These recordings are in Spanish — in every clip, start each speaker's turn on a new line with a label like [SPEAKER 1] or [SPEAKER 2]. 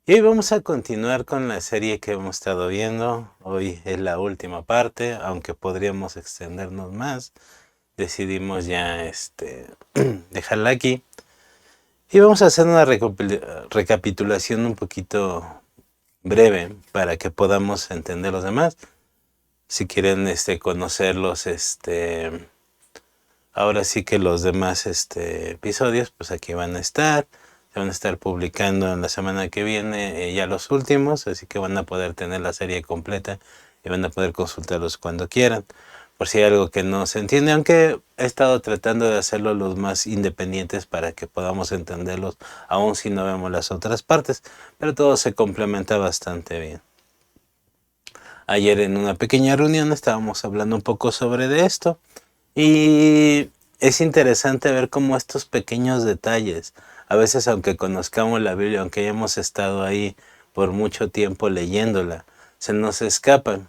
[SPEAKER 1] Y hoy vamos a continuar con la serie que hemos estado viendo. Hoy es la última parte, aunque podríamos extendernos más. Decidimos ya dejarla aquí. Y vamos a hacer una recapitulación un poquito breve para que podamos entender los demás. Si quieren conocerlos, ahora sí que los demás episodios, pues aquí van a estar. Se van a estar publicando en la semana que viene ya los últimos, así que van a poder tener la serie completa y van a poder consultarlos cuando quieran. Por si hay algo que no se entiende, aunque he estado tratando de hacerlo los más independientes para que podamos entenderlos, aun si no vemos las otras partes, pero todo se complementa bastante bien. Ayer en una pequeña reunión estábamos hablando un poco sobre de esto y es interesante ver cómo estos pequeños detalles, a veces aunque conozcamos la Biblia, aunque hayamos estado ahí por mucho tiempo leyéndola, se nos escapan.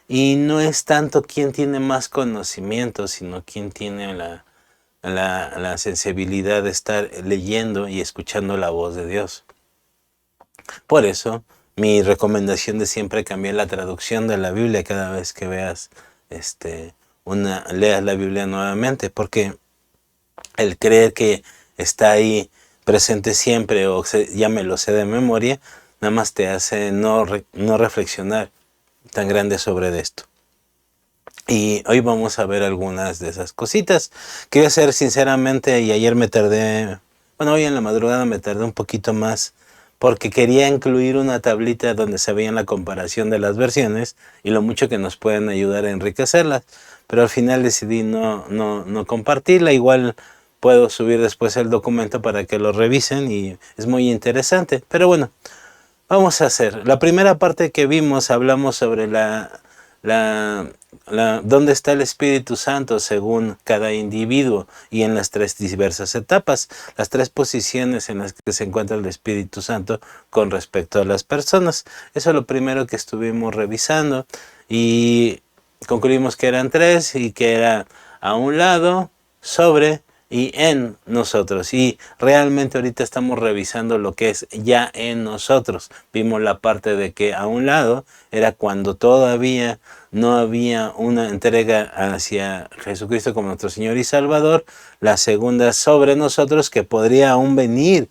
[SPEAKER 1] Y no es tanto quién tiene más conocimiento, sino quién tiene la sensibilidad de estar leyendo y escuchando la voz de Dios. Por eso, mi recomendación de siempre cambiar la traducción de la Biblia cada vez que veas, leas la Biblia nuevamente, porque el creer que está ahí presente siempre o ya me lo sé de memoria, nada más te hace no reflexionar tan grande sobre esto. Y hoy vamos a ver algunas de esas cositas. Quería ser sinceramente, y ayer me tardé, bueno, hoy en la madrugada me tardé un poquito más, porque quería incluir una tablita donde se veía la comparación de las versiones y lo mucho que nos pueden ayudar a enriquecerlas. Pero al final decidí no compartirla. Igual puedo subir después el documento para que lo revisen y es muy interesante. Pero bueno, vamos a hacer. La primera parte que vimos hablamos sobre dónde está el Espíritu Santo según cada individuo y en las tres diversas etapas, las tres posiciones en las que se encuentra el Espíritu Santo con respecto a las personas. Eso es lo primero que estuvimos revisando y concluimos que eran tres y que era a un lado, sobre y en nosotros. Y realmente ahorita estamos revisando lo que es ya en nosotros. Vimos la parte de que a un lado era cuando todavía no había una entrega hacia Jesucristo como nuestro Señor y Salvador. La segunda sobre nosotros, que podría aún venir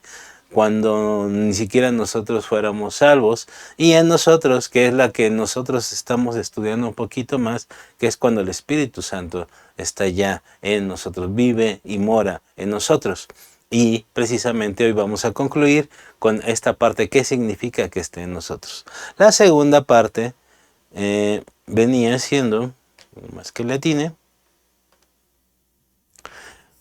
[SPEAKER 1] cuando ni siquiera nosotros fuéramos salvos, y en nosotros, que es la que nosotros estamos estudiando un poquito más, que es cuando el Espíritu Santo está ya en nosotros, vive y mora en nosotros. Y precisamente hoy vamos a concluir con esta parte, ¿qué significa que esté en nosotros? La segunda parte venía siendo, más que latine,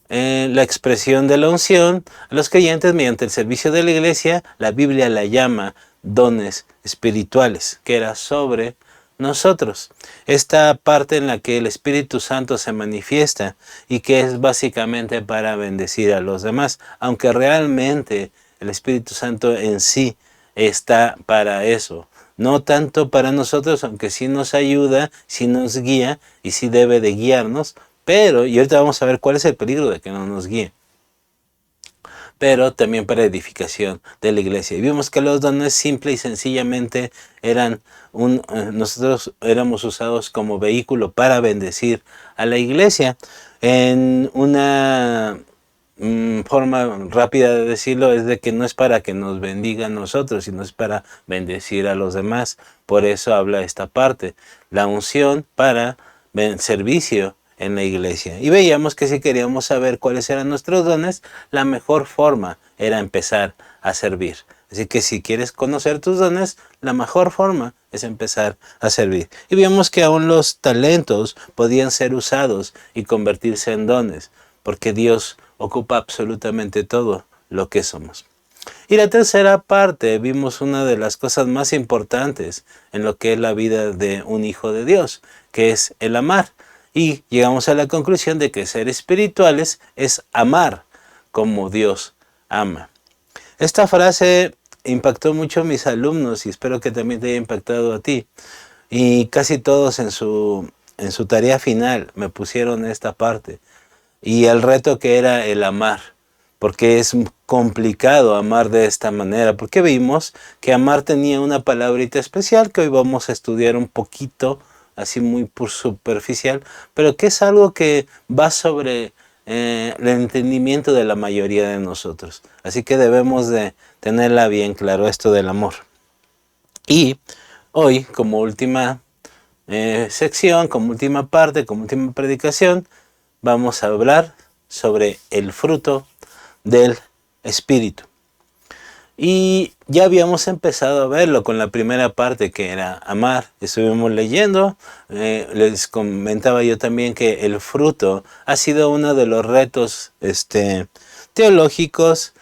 [SPEAKER 1] la expresión de la unción a los creyentes mediante el servicio de la iglesia. La Biblia la llama dones espirituales, que era sobre nosotros. Esta parte en la que el Espíritu Santo se manifiesta y que es básicamente para bendecir a los demás, aunque realmente el Espíritu Santo en sí está para eso. No tanto para nosotros, aunque sí nos ayuda, sí nos guía y sí debe de guiarnos, pero, y ahorita vamos a ver cuál es el peligro de que no nos guíe, pero también para edificación de la iglesia. Y vimos que los dones simple y sencillamente eran nosotros éramos usados como vehículo para bendecir a la iglesia. En una forma rápida de decirlo es de que no es para que nos bendiga a nosotros, sino es para bendecir a los demás. Por eso habla esta parte, la unción para servicio en la iglesia. Y veíamos que si queríamos saber cuáles eran nuestros dones, la mejor forma era empezar a servir. Así que si quieres conocer tus dones, la mejor forma es empezar a servir. Y vimos que aún los talentos podían ser usados y convertirse en dones, porque Dios ocupa absolutamente todo lo que somos. Y la tercera parte, vimos una de las cosas más importantes en lo que es la vida de un hijo de Dios, que es el amar. Y llegamos a la conclusión de que ser espirituales es amar como Dios ama. Esta frase impactó mucho a mis alumnos y espero que también te haya impactado a ti. Y casi todos en su tarea final me pusieron esta parte. Y el reto que era el amar, porque es complicado amar de esta manera, porque vimos que amar tenía una palabrita especial que hoy vamos a estudiar un poquito, así muy por superficial, pero que es algo que va sobre el entendimiento de la mayoría de nosotros. Así que debemos de tenerla bien claro esto del amor. Y hoy, como última sección, como última parte, como última predicación, vamos a hablar sobre el fruto del Espíritu. Y ya habíamos empezado a verlo con la primera parte, que era amar. Estuvimos leyendo, les comentaba yo también que el fruto ha sido uno de los retos teológicos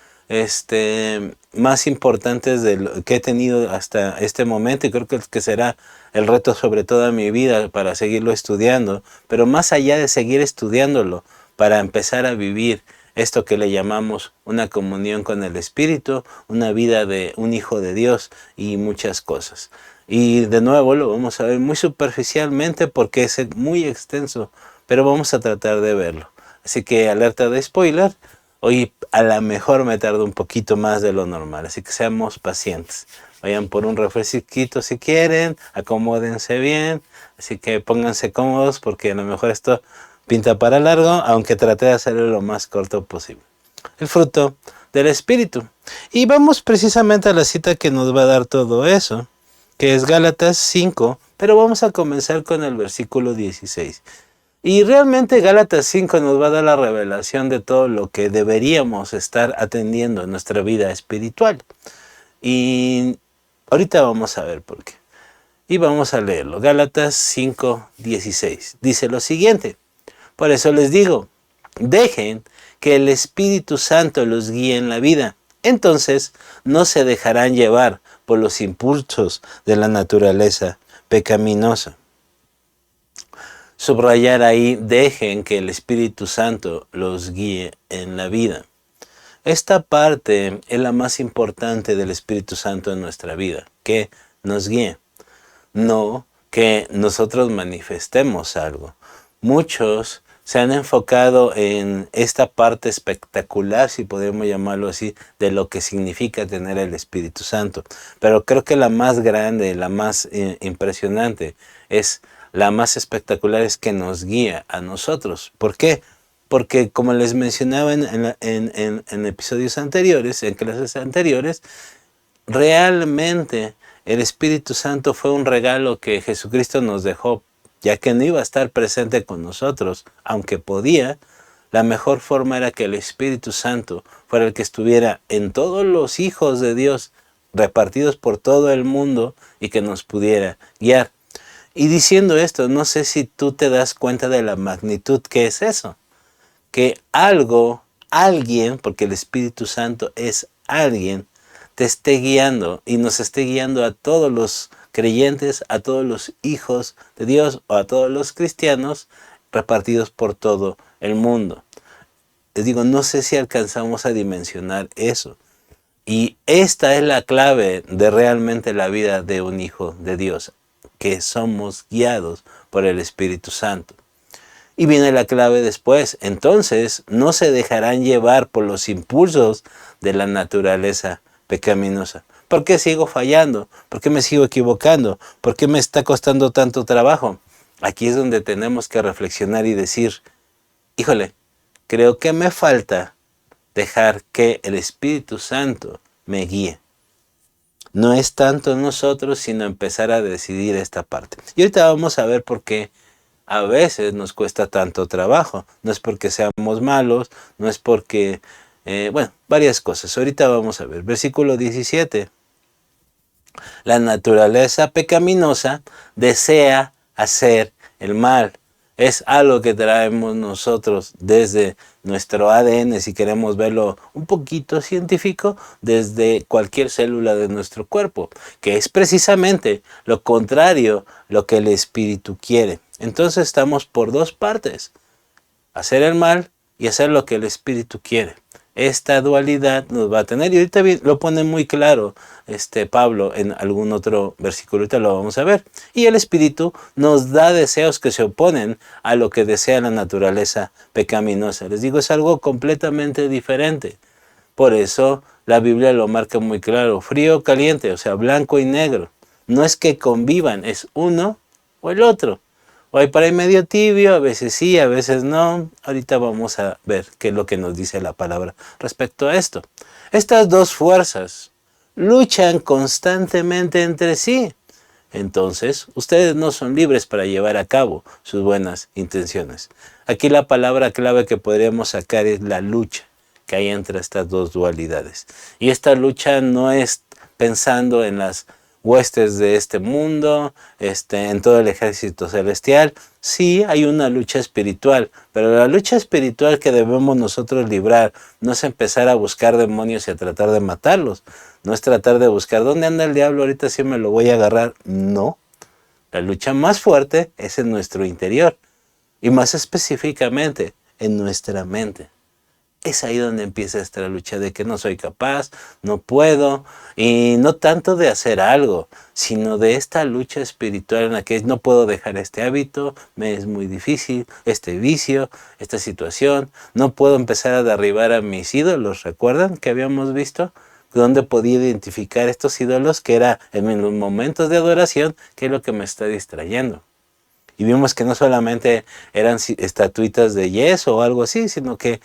[SPEAKER 1] más importantes que he tenido hasta este momento, y creo que será el reto sobre toda mi vida para seguirlo estudiando, pero más allá de seguir estudiándolo, para empezar a vivir esto que le llamamos una comunión con el Espíritu, una vida de un hijo de Dios y muchas cosas. Y de nuevo lo vamos a ver muy superficialmente porque es muy extenso, pero vamos a tratar de verlo. Así que alerta de spoiler, hoy a lo mejor me tardo un poquito más de lo normal, así que seamos pacientes. Vayan por un refresquito si quieren, acomódense bien, así que pónganse cómodos porque a lo mejor esto pinta para largo, aunque traté de hacerlo lo más corto posible. El fruto del Espíritu. Y vamos precisamente a la cita que nos va a dar todo eso, que es Gálatas 5, pero vamos a comenzar con el versículo 16. Y realmente Gálatas 5 nos va a dar la revelación de todo lo que deberíamos estar atendiendo en nuestra vida espiritual. Y ahorita vamos a ver por qué. Y vamos a leerlo. Gálatas 5, 16. Dice lo siguiente. Por eso les digo, dejen que el Espíritu Santo los guíe en la vida. Entonces no se dejarán llevar por los impulsos de la naturaleza pecaminosa. Subrayar ahí, dejen que el Espíritu Santo los guíe en la vida. Esta parte es la más importante del Espíritu Santo en nuestra vida, que nos guíe, no que nosotros manifestemos algo. Muchos se han enfocado en esta parte espectacular, si podemos llamarlo así, de lo que significa tener el Espíritu Santo. Pero creo que la más grande, la más impresionante, la más espectacular es que nos guía a nosotros. ¿Por qué? Porque como les mencionaba en episodios anteriores, en clases anteriores, realmente el Espíritu Santo fue un regalo que Jesucristo nos dejó, ya que no iba a estar presente con nosotros, aunque podía. La mejor forma era que el Espíritu Santo fuera el que estuviera en todos los hijos de Dios, repartidos por todo el mundo, y que nos pudiera guiar. Y diciendo esto, no sé si tú te das cuenta de la magnitud que es eso. Que alguien, porque el Espíritu Santo es alguien, te esté guiando y nos esté guiando a todos los creyentes, a todos los hijos de Dios o a todos los cristianos repartidos por todo el mundo. Les digo, no sé si alcanzamos a dimensionar eso. Y esta es la clave de realmente la vida de un hijo de Dios, que somos guiados por el Espíritu Santo. Y viene la clave después. Entonces no se dejarán llevar por los impulsos de la naturaleza pecaminosa. ¿Por qué sigo fallando? ¿Por qué me sigo equivocando? ¿Por qué me está costando tanto trabajo? Aquí es donde tenemos que reflexionar y decir, híjole, creo que me falta dejar que el Espíritu Santo me guíe. No es tanto nosotros, sino empezar a decidir esta parte. Y ahorita vamos a ver por qué a veces nos cuesta tanto trabajo. No es porque seamos malos, no es porque, varias cosas. Ahorita vamos a ver. Versículo 17. La naturaleza pecaminosa desea hacer el mal. Es algo que traemos nosotros desde nuestro ADN, si queremos verlo un poquito científico, desde cualquier célula de nuestro cuerpo, que es precisamente lo contrario a lo que el espíritu quiere. Entonces estamos por dos partes, hacer el mal y hacer lo que el espíritu quiere. Esta dualidad nos va a tener, y ahorita lo pone muy claro Pablo en algún otro versículo, ahorita lo vamos a ver. Y el Espíritu nos da deseos que se oponen a lo que desea la naturaleza pecaminosa. Les digo, es algo completamente diferente. Por eso la Biblia lo marca muy claro, frío o caliente, o sea, blanco y negro. No es que convivan, es uno o el otro. O hay para ahí medio tibio, a veces sí, a veces no. Ahorita vamos a ver qué es lo que nos dice la palabra respecto a esto. Estas dos fuerzas luchan constantemente entre sí. Entonces, ustedes no son libres para llevar a cabo sus buenas intenciones. Aquí la palabra clave que podríamos sacar es la lucha que hay entre estas dos dualidades. Y esta lucha no es pensando en las huestes de este mundo, en todo el ejército celestial. Sí, hay una lucha espiritual, pero la lucha espiritual que debemos nosotros librar no es empezar a buscar demonios y a tratar de matarlos. No es tratar de buscar dónde anda el diablo, ahorita sí me lo voy a agarrar. No. La lucha más fuerte es en nuestro interior y más específicamente en nuestra mente. Es ahí donde empieza esta lucha de que no soy capaz, no puedo, y no tanto de hacer algo, sino de esta lucha espiritual en la que no puedo dejar este hábito, me es muy difícil, este vicio, esta situación, no puedo empezar a derribar a mis ídolos. ¿Recuerdan que habíamos visto? Donde podía identificar estos ídolos, que era en los momentos de adoración, que es lo que me está distrayendo. Y vimos que no solamente eran estatuitas de yeso o algo así, sino que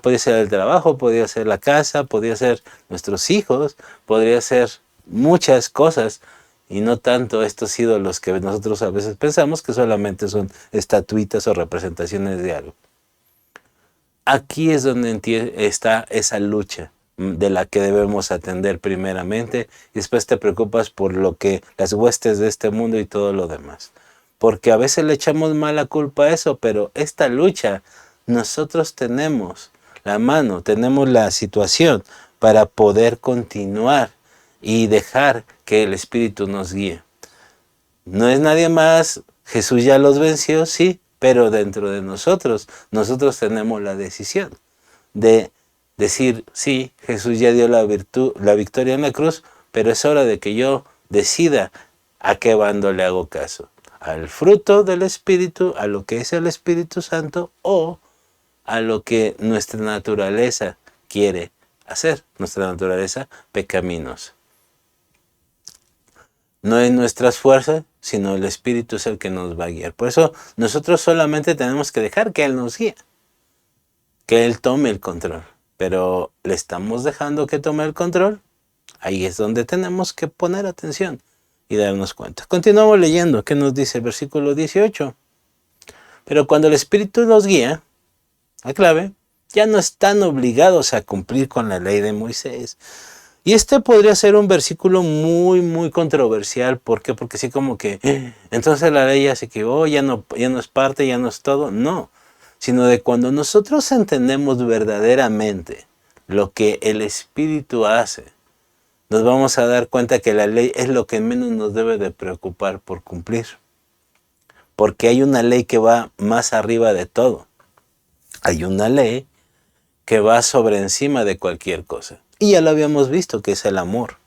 [SPEAKER 1] podía ser el trabajo, podía ser la casa, podía ser nuestros hijos, podría ser muchas cosas, y no tanto estos ídolos que nosotros a veces pensamos que solamente son estatuitas o representaciones de algo. Aquí es donde está esa lucha de la que debemos atender primeramente, y después te preocupas por las huestes de este mundo y todo lo demás. Porque a veces le echamos mala culpa a eso, pero esta lucha nosotros tenemos la mano, tenemos la situación para poder continuar y dejar que el Espíritu nos guíe. No es nadie más, Jesús ya los venció, sí, pero dentro de nosotros tenemos la decisión de decir, sí, Jesús ya dio la victoria en la cruz, pero es hora de que yo decida a qué bando le hago caso. Al fruto del Espíritu, a lo que es el Espíritu Santo, o a lo que nuestra naturaleza quiere hacer, nuestra naturaleza pecaminosa. No es nuestras fuerzas, sino el Espíritu es el que nos va a guiar. Por eso nosotros solamente tenemos que dejar que Él nos guíe, que Él tome el control. Pero ¿le estamos dejando que tome el control? Ahí es donde tenemos que poner atención y darnos cuenta. Continuamos leyendo. ¿Qué nos dice el versículo 18? Pero cuando el Espíritu nos guía, la clave, ya no están obligados a cumplir con la ley de Moisés. Y este podría ser un versículo muy, muy controversial. ¿Por qué? Porque así como que, entonces la ley ya se equivocó, ya no es parte, ya no es todo. No, sino de cuando nosotros entendemos verdaderamente lo que el Espíritu hace, nos vamos a dar cuenta que la ley es lo que menos nos debe de preocupar por cumplir. Porque hay una ley que va más arriba de todo. Hay una ley que va sobre encima de cualquier cosa. Y ya lo habíamos visto, que es el amor,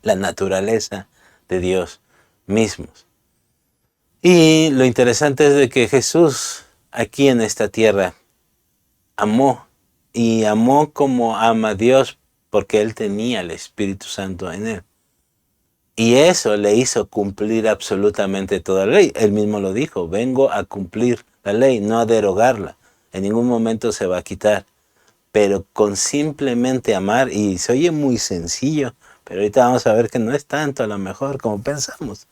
[SPEAKER 1] la naturaleza de Dios mismos. Y lo interesante es de que Jesús aquí en esta tierra amó, y amó como ama Dios, porque Él tenía el Espíritu Santo en Él. Y eso le hizo cumplir absolutamente toda la ley. Él mismo lo dijo, vengo a cumplir la ley, no a derogarla. En ningún momento se va a quitar. Pero con simplemente amar, y se oye muy sencillo, pero ahorita vamos a ver que no es tanto a lo mejor como pensamos.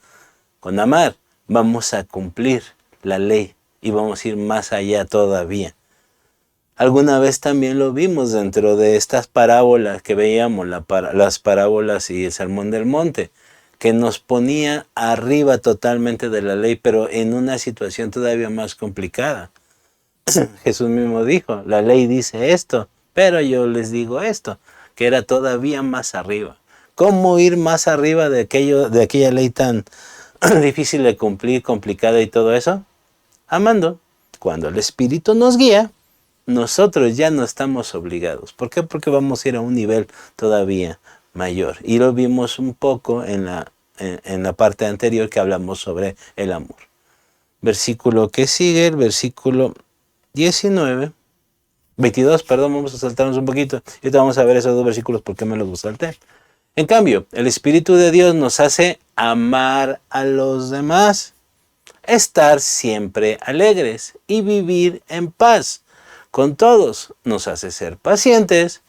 [SPEAKER 1] Con amar vamos a cumplir la ley y vamos a ir más allá todavía. Alguna vez también lo vimos dentro de estas parábolas que veíamos, las parábolas y el Sermón del Monte, que nos ponía arriba totalmente de la ley, pero en una situación todavía más complicada. Jesús mismo dijo, la ley dice esto, pero yo les digo esto, que era todavía más arriba. ¿Cómo ir más arriba de aquella ley tan difícil de cumplir, complicada y todo eso? Amando. Cuando el Espíritu nos guía, nosotros ya no estamos obligados. ¿Por qué? Porque vamos a ir a un nivel todavía mayor. Y lo vimos un poco en la parte anterior que hablamos sobre el amor. Versículo que sigue, el versículo 19. 22, perdón, vamos a saltarnos un poquito. Y ahorita vamos a ver esos dos versículos porque me los salté. En cambio, el Espíritu de Dios nos hace amar a los demás, estar siempre alegres y vivir en paz con todos. Nos hace ser pacientes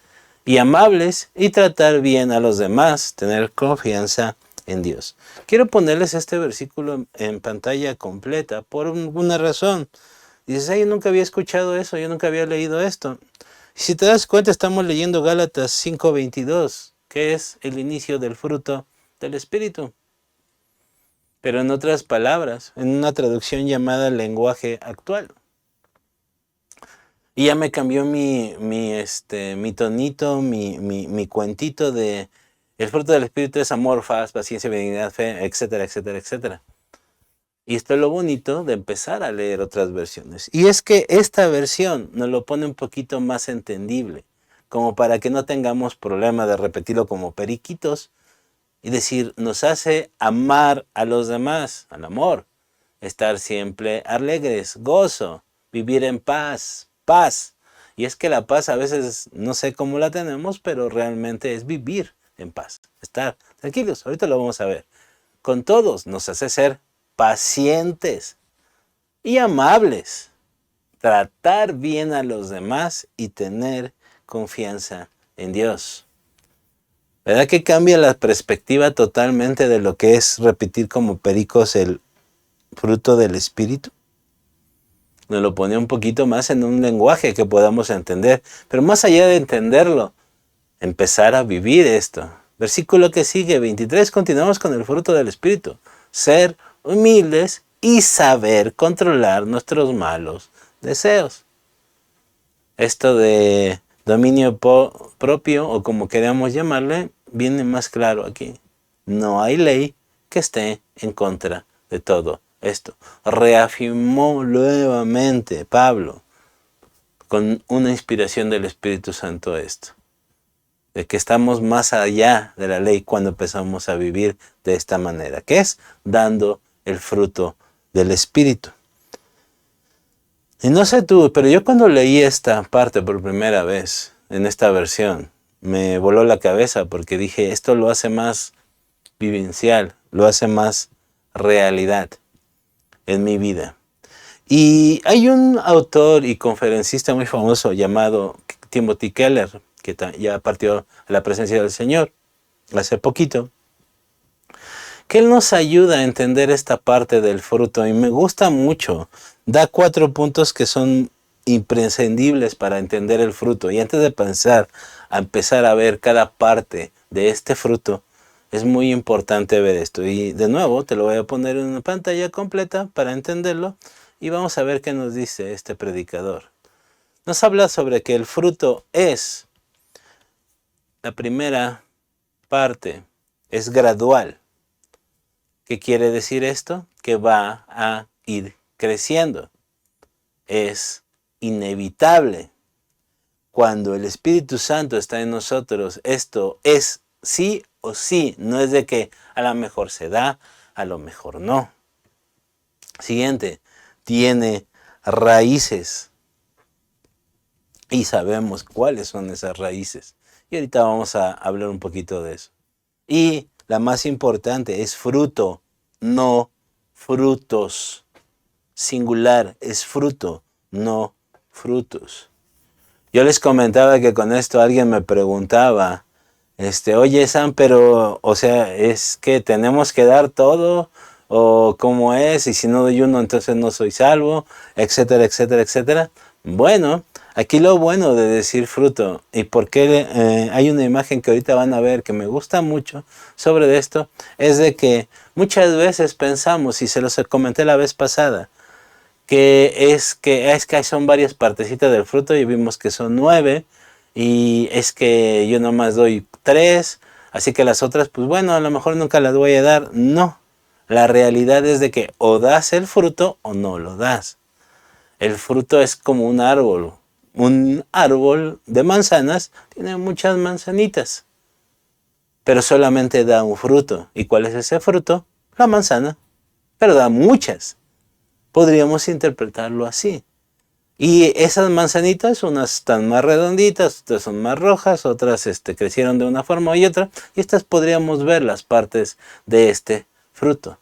[SPEAKER 1] y amables y tratar bien a los demás, tener confianza en Dios. Quiero ponerles este versículo en pantalla completa por una razón. Dices, ay, yo nunca había escuchado eso, yo nunca había leído esto. Si te das cuenta, estamos leyendo Gálatas 5:22, que es el inicio del fruto del Espíritu. Pero en otras palabras, en una traducción llamada lenguaje actual. Y ya me cambió mi tonito, mi cuentito de el fruto del Espíritu es amor, paz, paciencia, benignidad, fe, etcétera, etcétera, etcétera. Y esto es lo bonito de empezar a leer otras versiones. Y es que esta versión nos lo pone un poquito más entendible, como para que no tengamos problema de repetirlo como periquitos y decir, nos hace amar a los demás, al amor, estar siempre alegres, gozo, vivir en paz, paz. Y es que la paz a veces no sé cómo la tenemos, pero realmente es vivir en paz, estar tranquilos. Ahorita lo vamos a ver. Con todos nos hace ser pacientes y amables, tratar bien a los demás y tener confianza en Dios. ¿Verdad que cambia la perspectiva totalmente de lo que es repetir como pericos el fruto del Espíritu? Nos lo pone un poquito más en un lenguaje que podamos entender, pero más allá de entenderlo, empezar a vivir esto. Versículo que sigue, 23, continuamos con el fruto del Espíritu. Ser humildes y saber controlar nuestros malos deseos. Esto de dominio propio, o como queramos llamarle, viene más claro aquí. No hay ley que esté en contra de todo esto. Reafirmó nuevamente Pablo con una inspiración del Espíritu Santo esto. De que estamos más allá de la ley cuando empezamos a vivir de esta manera, que es dando el fruto del Espíritu. Y no sé tú, pero yo cuando leí esta parte por primera vez, en esta versión, me voló la cabeza porque dije, esto lo hace más vivencial, lo hace más realidad en mi vida. Y hay un autor y conferencista muy famoso llamado Timothy Keller, que ya partió a la presencia del Señor hace poquito, que él nos ayuda a entender esta parte del fruto y me gusta mucho. Da 4 puntos que son imprescindibles para entender el fruto. Y antes de empezar a ver cada parte de este fruto, es muy importante ver esto. Y de nuevo te lo voy a poner en una pantalla completa para entenderlo y vamos a ver qué nos dice este predicador. Nos habla sobre que el fruto es, la primera parte, es gradual. ¿Qué quiere decir esto? Que va a ir creciendo. Es inevitable. Cuando el Espíritu Santo está en nosotros, esto es sí o sí. No es de que a lo mejor se da, a lo mejor no. Siguiente, tiene raíces. Y sabemos cuáles son esas raíces. Y ahorita vamos a hablar un poquito de eso. Y la más importante es fruto, no frutos. Singular, es fruto, no frutos. Yo les comentaba que con esto alguien me preguntaba, oye Sam, pero, o sea, ¿es que tenemos que dar todo? ¿O cómo es? Y si no doy uno, entonces no soy salvo, etcétera, etcétera, etcétera. Bueno, aquí lo bueno de decir fruto, y porque hay una imagen que ahorita van a ver que me gusta mucho sobre esto, es de que muchas veces pensamos, y se los comenté la vez pasada, que son varias partecitas del fruto y vimos que son 9 y es que yo nomás doy 3, así que las otras, pues bueno, a lo mejor nunca las voy a dar. No, la realidad es de que o das el fruto o no lo das. El fruto es como un árbol de manzanas tiene muchas manzanitas, pero solamente da un fruto. ¿Y cuál es ese fruto? La manzana, pero da muchas. Podríamos interpretarlo así. Y esas manzanitas, unas están más redonditas, otras son más rojas, otras crecieron de una forma y otra. Y estas podríamos ver las partes de este fruto.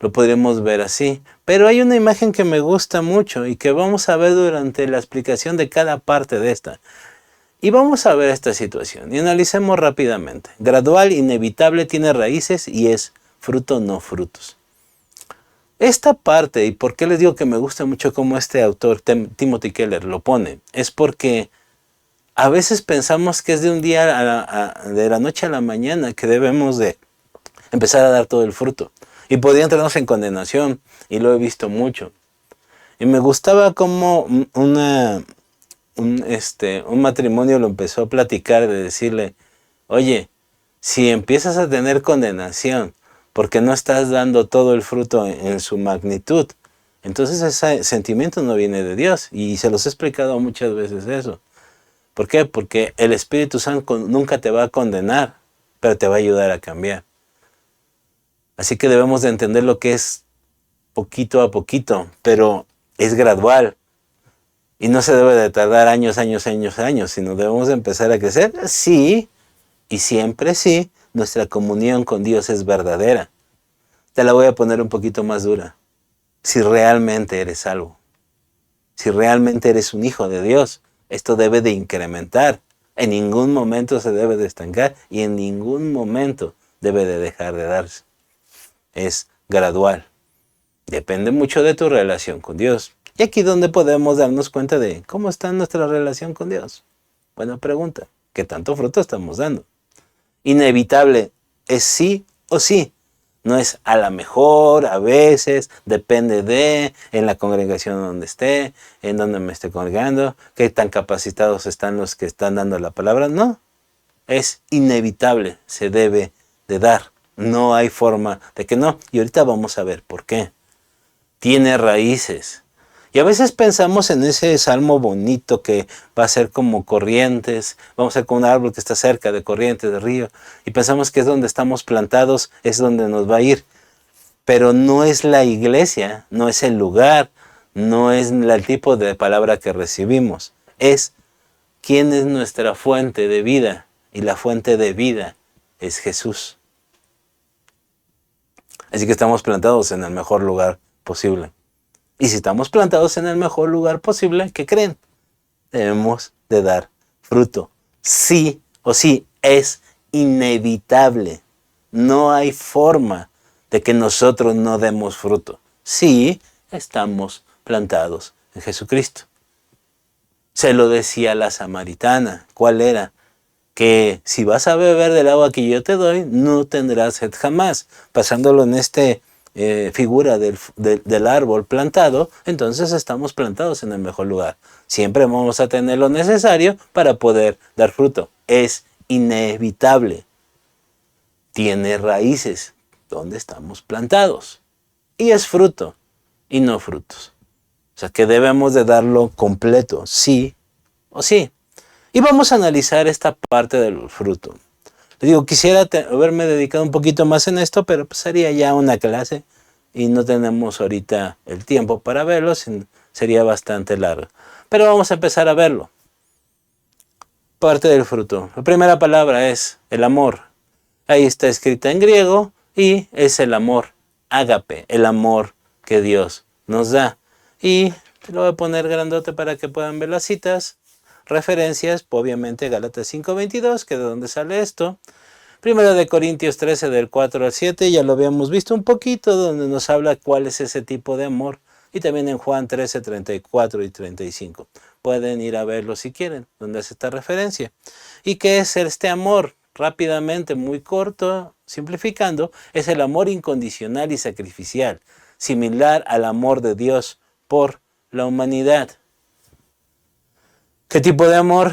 [SPEAKER 1] Lo podríamos ver así. Pero hay una imagen que me gusta mucho y que vamos a ver durante la explicación de cada parte de esta. Y vamos a ver esta situación y analicemos rápidamente. Gradual, inevitable, tiene raíces y es fruto, no frutos. Esta parte, y por qué les digo que me gusta mucho cómo este autor, Timothy Keller, lo pone, es porque a veces pensamos que es de un día de la noche a la mañana que debemos de empezar a dar todo el fruto. Y podría entrarnos en condenación, y lo he visto mucho. Y me gustaba cómo un matrimonio lo empezó a platicar, de decirle, oye, si empiezas a tener condenación porque no estás dando todo el fruto en su magnitud, entonces ese sentimiento no viene de Dios. Y se los he explicado muchas veces eso. ¿Por qué? Porque el Espíritu Santo nunca te va a condenar, pero te va a ayudar a cambiar. Así que debemos de entender lo que es poquito a poquito, pero es gradual. Y no se debe de tardar años, sino debemos de empezar a crecer. Sí, y siempre sí, nuestra comunión con Dios es verdadera. Te la voy a poner un poquito más dura. Si realmente eres salvo, si realmente eres un hijo de Dios, esto debe de incrementar. En ningún momento se debe de estancar y en ningún momento debe de dejar de darse. Es gradual. Depende mucho de tu relación con Dios. Y aquí es donde podemos darnos cuenta de cómo está nuestra relación con Dios. Buena pregunta. ¿Qué tanto fruto estamos dando? Inevitable. ¿Es sí o sí? No es a la mejor, a veces, depende de, en la congregación donde esté, en donde me esté congregando, qué tan capacitados están los que están dando la palabra. No, es inevitable, se debe de dar. No hay forma de que no. Y ahorita vamos a ver por qué. Tiene raíces. Y a veces pensamos en ese salmo bonito que va a ser como corrientes, vamos a ser como un árbol que está cerca de corrientes, de río, y pensamos que es donde estamos plantados, es donde nos va a ir. Pero no es la iglesia, no es el lugar, no es el tipo de palabra que recibimos. Es quién es nuestra fuente de vida, y la fuente de vida es Jesús. Así que estamos plantados en el mejor lugar posible. Y si estamos plantados en el mejor lugar posible, ¿qué creen? Debemos de dar fruto. Sí o sí, es inevitable. No hay forma de que nosotros no demos fruto. Sí, estamos plantados en Jesucristo. Se lo decía la samaritana. ¿Cuál era? Que si vas a beber del agua que yo te doy, no tendrás sed jamás. Pasándolo en figura del árbol plantado, entonces estamos plantados en el mejor lugar. Siempre vamos a tener lo necesario para poder dar fruto. Es inevitable. Tiene raíces donde estamos plantados. Y es fruto y no frutos. O sea que debemos de darlo completo, sí o sí. Y vamos a analizar esta parte del fruto. Les digo, quisiera haberme dedicado un poquito más en esto, pero pues sería ya una clase y no tenemos ahorita el tiempo para verlo, sería bastante largo. Pero vamos a empezar a verlo. Parte del fruto. La primera palabra es el amor. Ahí está escrita en griego y es el amor, ágape, el amor que Dios nos da. Y lo voy a poner grandote para que puedan ver las citas. Referencias, obviamente Gálatas 5:22, que de dónde sale esto. Primero de Corintios 13, del 4 al 7, ya lo habíamos visto un poquito, donde nos habla cuál es ese tipo de amor. Y también en Juan 13, 34 y 35. Pueden ir a verlo si quieren, donde hace esta referencia. ¿Y qué es este amor? Rápidamente, muy corto, simplificando, es el amor incondicional y sacrificial, similar al amor de Dios por la humanidad. ¿Qué tipo de amor?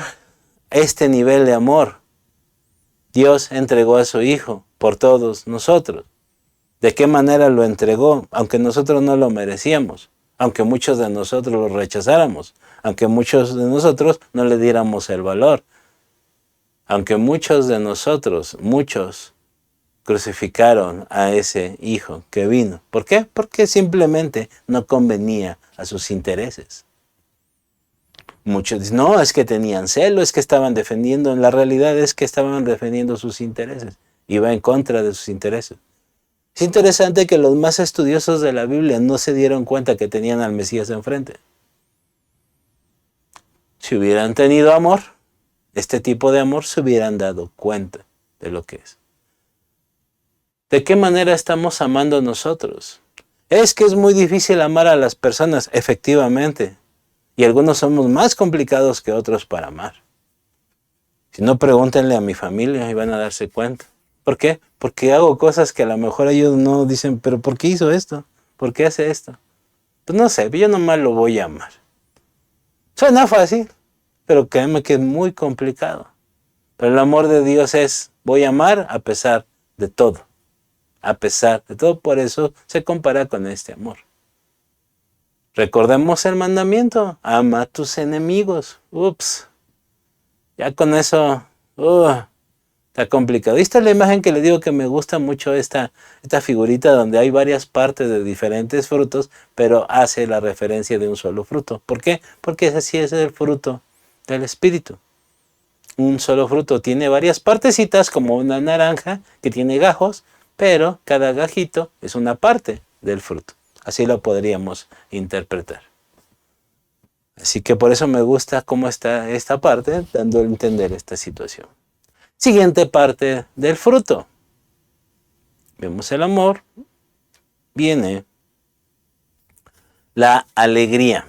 [SPEAKER 1] Este nivel de amor. Dios entregó a su Hijo por todos nosotros. ¿De qué manera lo entregó? Aunque nosotros no lo merecíamos, aunque muchos de nosotros lo rechazáramos, aunque muchos de nosotros no le diéramos el valor, aunque muchos de nosotros, crucificaron a ese Hijo que vino. ¿Por qué? Porque simplemente no convenía a sus intereses. Muchos dicen, no, es que tenían celo, es que estaban defendiendo, en la realidad es que estaban defendiendo sus intereses, iba en contra de sus intereses. Es interesante que los más estudiosos de la Biblia no se dieron cuenta que tenían al Mesías enfrente. Si hubieran tenido amor, este tipo de amor, se hubieran dado cuenta de lo que es. ¿De qué manera estamos amando nosotros? Es que es muy difícil amar a las personas, efectivamente. Y algunos somos más complicados que otros para amar. Si no, pregúntenle a mi familia y van a darse cuenta. ¿Por qué? Porque hago cosas que a lo mejor ellos no dicen, pero ¿por qué hizo esto? ¿Por qué hace esto? Pues no sé, yo nomás lo voy a amar. Suena fácil, pero créeme que es muy complicado. Pero el amor de Dios es, voy a amar a pesar de todo. A pesar de todo, por eso se compara con este amor. Recordemos el mandamiento, ama a tus enemigos. Ups, ya con eso, está complicado. Esta es la imagen que le digo que me gusta mucho, esta figurita donde hay varias partes de diferentes frutos, pero hace la referencia de un solo fruto. ¿Por qué? Porque así es el fruto del Espíritu. Un solo fruto tiene varias partecitas, como una naranja que tiene gajos, pero cada gajito es una parte del fruto. Así lo podríamos interpretar. Así que por eso me gusta cómo está esta parte, dando a entender esta situación. Siguiente parte del fruto. Vemos el amor. Viene la alegría.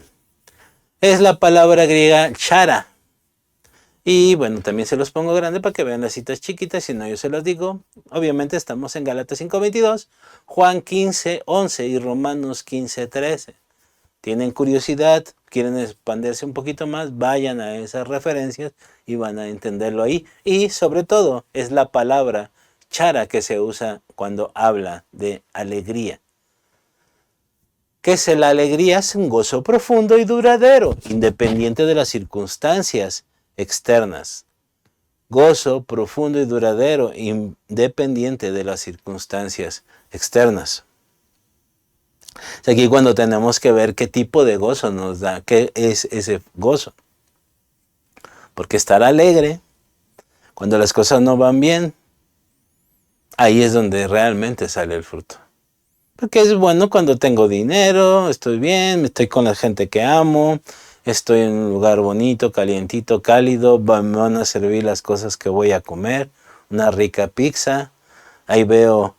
[SPEAKER 1] Es la palabra griega chara. Y bueno, también se los pongo grande para que vean las citas chiquitas, si no yo se los digo. Obviamente estamos en Gálatas 5:22, Juan 15:11 y Romanos 15:13. Tienen curiosidad, quieren expandirse un poquito más, vayan a esas referencias y van a entenderlo ahí. Y sobre todo es la palabra chara que se usa cuando habla de alegría. ¿Qué es la alegría? Es un gozo profundo y duradero, independiente de las circunstancias externas. Gozo profundo y duradero, independiente de las circunstancias externas. Aquí cuando tenemos que ver qué tipo de gozo nos da, qué es ese gozo. Porque estar alegre, cuando las cosas no van bien, ahí es donde realmente sale el fruto. Porque es bueno cuando tengo dinero, estoy bien, estoy con la gente que amo, estoy en un lugar bonito, calientito, cálido, me van a servir las cosas que voy a comer, una rica pizza, ahí veo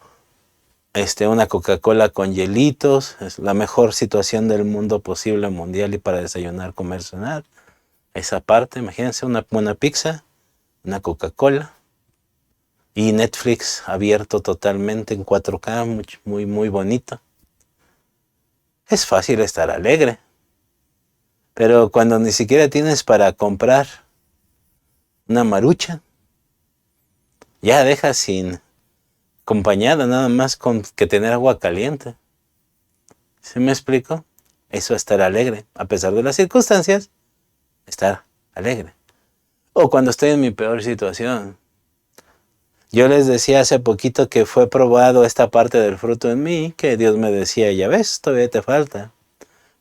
[SPEAKER 1] una Coca-Cola con hielitos, es la mejor situación del mundo posible mundial y para desayunar, comer, cenar. Esa parte, imagínense una buena pizza, una Coca-Cola y Netflix abierto totalmente en 4K, muy, muy bonito. Es fácil estar alegre, pero cuando ni siquiera tienes para comprar una Maruchan, ya dejas sin acompañada nada más con que tener agua caliente. ¿Sí me explico? Eso es estar alegre, a pesar de las circunstancias, estar alegre. O cuando estoy en mi peor situación. Yo les decía hace poquito que fue probado esta parte del fruto en mí, que Dios me decía, ya ves, todavía te falta,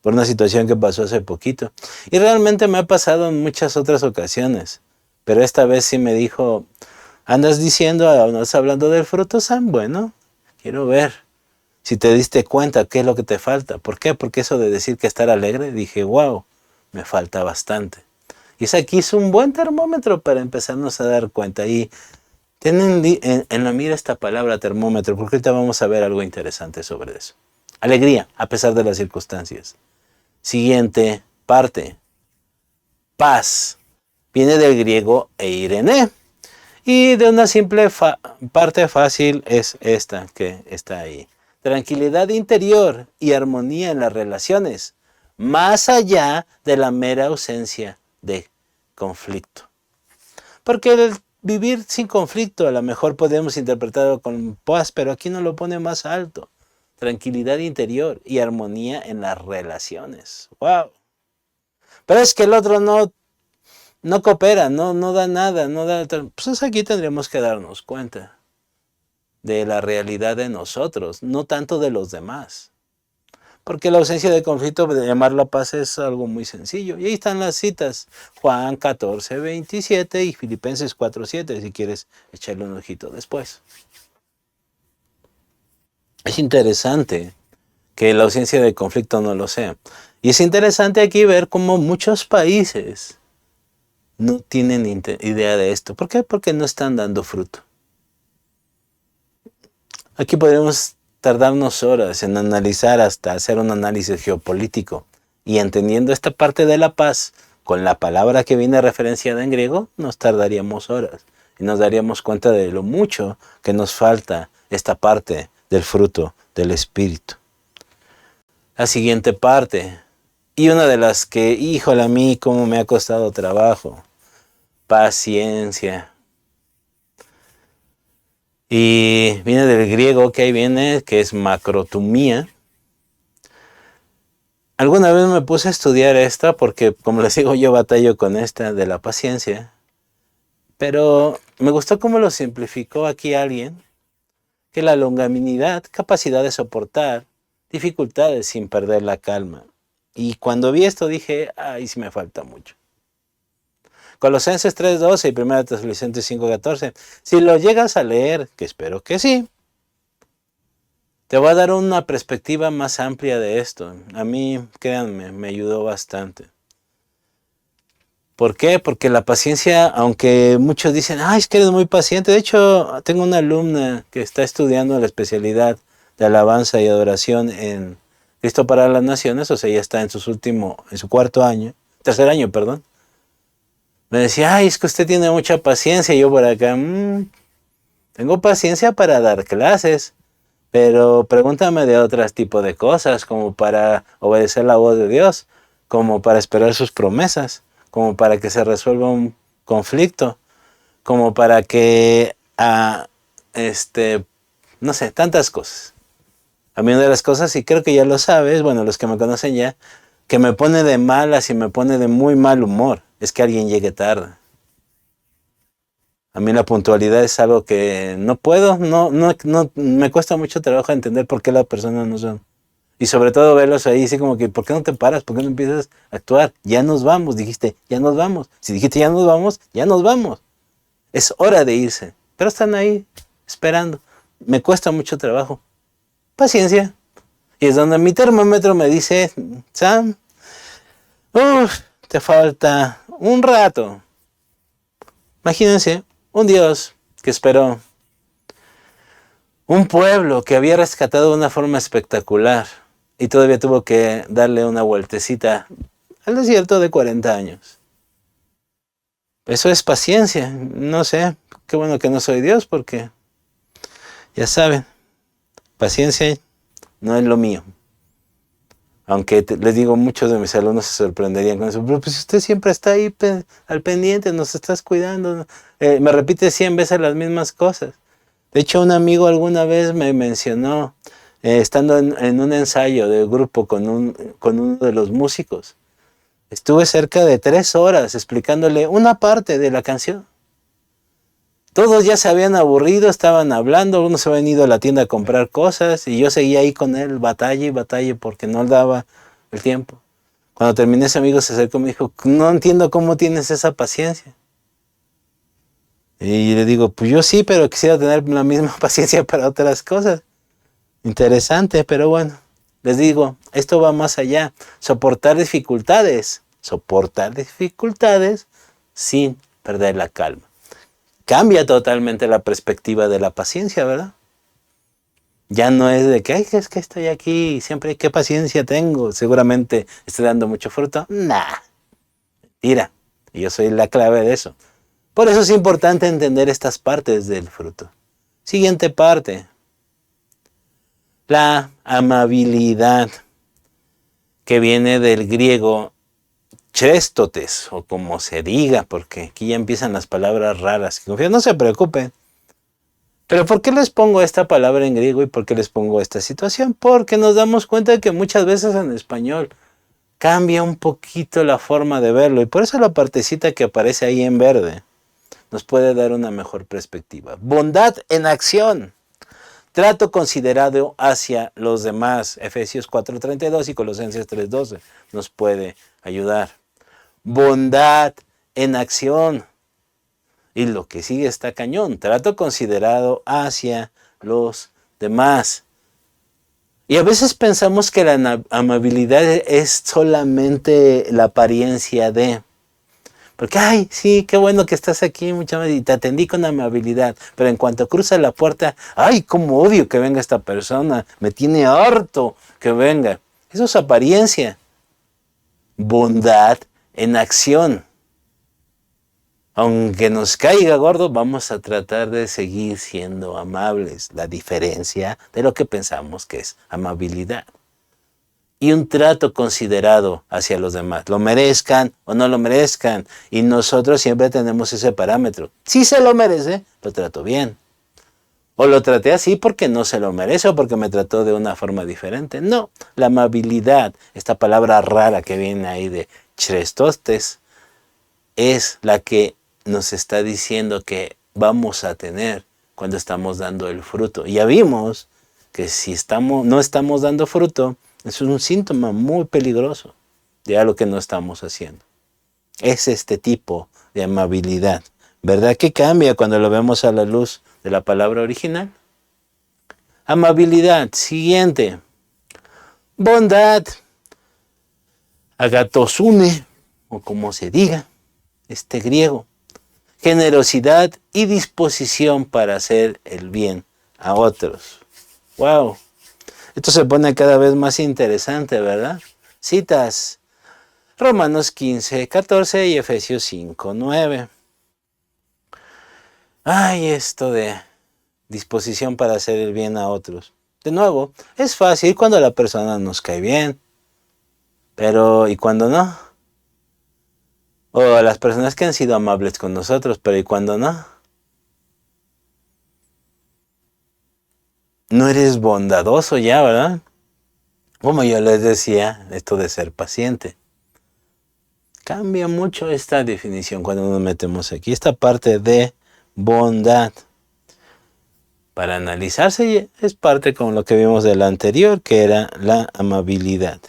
[SPEAKER 1] por una situación que pasó hace poquito. Y realmente me ha pasado en muchas otras ocasiones, pero esta vez sí me dijo, andas diciendo, andas hablando del fruto, Sam, bueno, quiero ver si te diste cuenta qué es lo que te falta. ¿Por qué? Porque eso de decir que estar alegre, dije, wow, me falta bastante. Y aquí es un buen termómetro para empezarnos a dar cuenta. Y tienen en la mira esta palabra termómetro, porque ahorita vamos a ver algo interesante sobre eso. Alegría, a pesar de las circunstancias. Siguiente parte. Paz. Viene del griego eirene. Y de una simple parte fácil es esta que está ahí. Tranquilidad interior y armonía en las relaciones, más allá de la mera ausencia de conflicto. Porque el vivir sin conflicto a lo mejor podemos interpretarlo con paz, pero aquí no lo pone más alto. Tranquilidad interior y armonía en las relaciones. ¡Wow! Pero es que el otro no coopera, no da nada, no da. Pues aquí tendríamos que darnos cuenta de la realidad de nosotros, no tanto de los demás. Porque la ausencia de conflicto, de llamar la paz, es algo muy sencillo. Y ahí están las citas, Juan 14:27 y Filipenses 4:7, si quieres echarle un ojito después. Es interesante que la ausencia de conflicto no lo sea. Y es interesante aquí ver cómo muchos países no tienen idea de esto. ¿Por qué? Porque no están dando fruto. Aquí podríamos tardarnos horas en analizar, hasta hacer un análisis geopolítico. Y entendiendo esta parte de la paz con la palabra que viene referenciada en griego, nos tardaríamos horas. Y nos daríamos cuenta de lo mucho que nos falta esta parte del fruto del Espíritu. La siguiente parte, y una de las que, híjole, a mí cómo me ha costado trabajo: paciencia. Y viene del griego, que ahí viene, que es macrotumía. Alguna vez me puse a estudiar esta porque, como les digo, yo batallo con esta de la paciencia. Pero me gustó cómo lo simplificó aquí alguien, que la longanimidad, capacidad de soportar dificultades sin perder la calma. Y cuando vi esto dije, ay, sí me falta mucho. Colosenses 3:12 y 1 Tesalonicenses 5:14. Si lo llegas a leer, que espero que sí, te va a dar una perspectiva más amplia de esto. A mí, créanme, me ayudó bastante. ¿Por qué? Porque la paciencia, aunque muchos dicen, ay, es que eres muy paciente. De hecho, tengo una alumna que está estudiando la especialidad de alabanza y adoración en Cristo para las Naciones, o sea, ya está en su tercer año, perdón. Me decía, ay, es que usted tiene mucha paciencia. Y yo por acá, tengo paciencia para dar clases, pero pregúntame de otros tipos de cosas, como para obedecer la voz de Dios, como para esperar sus promesas, como para que se resuelva un conflicto, como para que, no sé, tantas cosas. A mí una de las cosas, y creo que ya lo sabes, bueno, los que me conocen ya, que me pone de malas y me pone de muy mal humor, es que alguien llegue tarde. A mí la puntualidad es algo que no puedo, no, me cuesta mucho trabajo entender por qué las personas no son. Y sobre todo verlos ahí, así como que, ¿por qué no te paras? ¿Por qué no empiezas a actuar? Ya nos vamos, dijiste, ya nos vamos. Si dijiste ya nos vamos, ya nos vamos. Es hora de irse. Pero están ahí, esperando. Me cuesta mucho trabajo. Paciencia. Y es donde mi termómetro me dice, Sam, te falta un rato. Imagínense, un Dios que esperó, un pueblo que había rescatado de una forma espectacular y todavía tuvo que darle una vueltecita al desierto de 40 años. Eso es paciencia. No sé, qué bueno que no soy Dios, porque ya saben, paciencia no es lo mío. Aunque les digo, muchos de mis alumnos se sorprenderían con eso. Pero pues usted siempre está ahí al pendiente, nos estás cuidando. Me repite 100 veces las mismas cosas. De hecho, un amigo alguna vez me mencionó, estando en un ensayo de grupo con uno de los músicos, estuve cerca de 3 horas explicándole una parte de la canción. Todos ya se habían aburrido, estaban hablando, unos se habían ido a la tienda a comprar cosas y yo seguía ahí con él, batalla y batalla, porque no daba el tiempo. Cuando terminé, ese amigo se acercó y me dijo, no entiendo cómo tienes esa paciencia. Y le digo, pues yo sí, pero quisiera tener la misma paciencia para otras cosas. Interesante, pero bueno, les digo, esto va más allá. Soportar dificultades sin perder la calma. Cambia totalmente la perspectiva de la paciencia, ¿verdad? Ya no es de que, ay, es que estoy aquí, siempre, ¿qué paciencia tengo? Seguramente estoy dando mucho fruto. Nah, mentira. Y yo soy la clave de eso. Por eso es importante entender estas partes del fruto. Siguiente parte. La amabilidad, que viene del griego chrestotes, o como se diga, porque aquí ya empiezan las palabras raras. No se preocupen. Pero ¿por qué les pongo esta palabra en griego y por qué les pongo esta situación? Porque nos damos cuenta de que muchas veces en español cambia un poquito la forma de verlo, y por eso la partecita que aparece ahí en verde nos puede dar una mejor perspectiva. Bondad en acción. Trato considerado hacia los demás. Efesios 4:32 y Colosenses 3:12 nos puede ayudar. Bondad en acción. Y lo que sigue está cañón. Trato considerado hacia los demás. Y a veces pensamos que la amabilidad es solamente la apariencia de... Porque, ay, sí, qué bueno que estás aquí, muchas veces, y te atendí con amabilidad. Pero en cuanto cruza la puerta, ay, cómo odio que venga esta persona. Me tiene harto que venga. Eso es apariencia. Bondad en acción. Aunque nos caiga gordo, vamos a tratar de seguir siendo amables. La diferencia de lo que pensamos que es amabilidad. Y un trato considerado hacia los demás. Lo merezcan o no lo merezcan. Y nosotros siempre tenemos ese parámetro. Si se lo merece, lo trato bien. O lo traté así porque no se lo merece o porque me trató de una forma diferente. No, la amabilidad, esta palabra rara que viene ahí de chrestostes, es la que nos está diciendo que vamos a tener cuando estamos dando el fruto. Y ya vimos que si no estamos dando fruto, es un síntoma muy peligroso de algo que no estamos haciendo. Es este tipo de amabilidad. ¿Verdad que cambia cuando lo vemos a la luz de la palabra original? Amabilidad. Siguiente. Bondad. Agatosune, o como se diga, este griego. Generosidad y disposición para hacer el bien a otros. ¡Wow! Esto se pone cada vez más interesante, ¿verdad? Citas. Romanos 15:14 y Efesios 5:9. Ay, esto de disposición para hacer el bien a otros. De nuevo, es fácil cuando la persona nos cae bien. Pero, ¿y cuando no? O las personas que han sido amables con nosotros, pero ¿y cuando no? No eres bondadoso ya, ¿verdad? Como yo les decía, esto de ser paciente. Cambia mucho esta definición cuando nos metemos aquí. Esta parte de bondad. Para analizarse es parte con lo que vimos de la anterior, que era la amabilidad.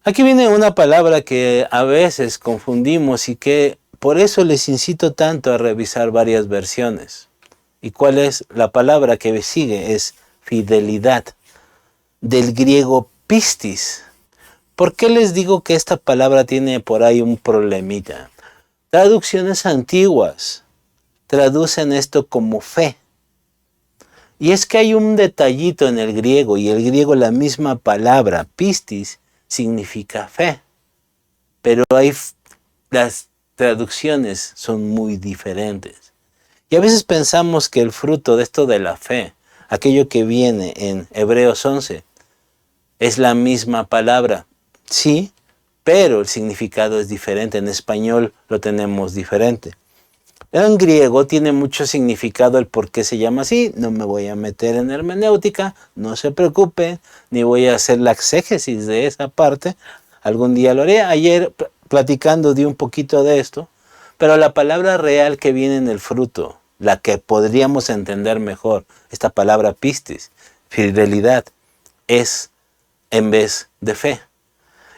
[SPEAKER 1] Aquí viene una palabra que a veces confundimos y que por eso les incito tanto a revisar varias versiones. ¿Y cuál es la palabra que sigue? Es fidelidad, del griego pistis. ¿Por qué les digo que esta palabra tiene por ahí un problemita? Traducciones antiguas traducen esto como fe. Y es que hay un detallito en el griego, y el griego la misma palabra, pistis, significa fe. Pero las traducciones son muy diferentes. Y a veces pensamos que el fruto de esto de la fe, aquello que viene en Hebreos 11, es la misma palabra. Sí, pero el significado es diferente. En español lo tenemos diferente. En griego tiene mucho significado el por qué se llama así. No me voy a meter en hermenéutica, no se preocupen, ni voy a hacer la exégesis de esa parte. Algún día lo haré. Ayer platicando di un poquito de esto, pero la palabra real que viene en el fruto, la que podríamos entender mejor, esta palabra pistis, fidelidad, es en vez de fe.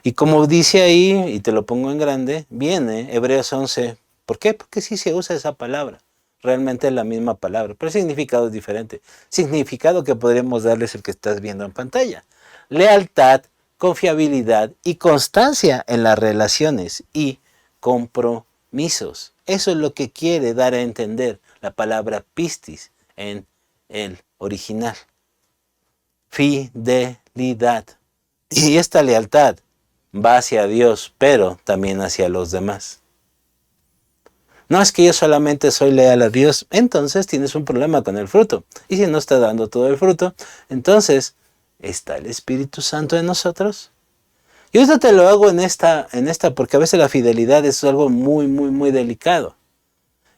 [SPEAKER 1] Y como dice ahí, y te lo pongo en grande, viene Hebreos 11. ¿Por qué? Porque sí se usa esa palabra. Realmente es la misma palabra, pero el significado es diferente. Significado que podremos darles el que estás viendo en pantalla. Lealtad, confiabilidad y constancia en las relaciones y compromisos. Eso es lo que quiere dar a entender la palabra pistis en el original. Fidelidad. Y esta lealtad va hacia Dios, pero también hacia los demás. No es que yo solamente soy leal a Dios, entonces tienes un problema con el fruto. Y si no está dando todo el fruto, entonces, ¿está el Espíritu Santo en nosotros? Y esto te lo hago en esta, porque a veces la fidelidad es algo muy, muy, muy delicado.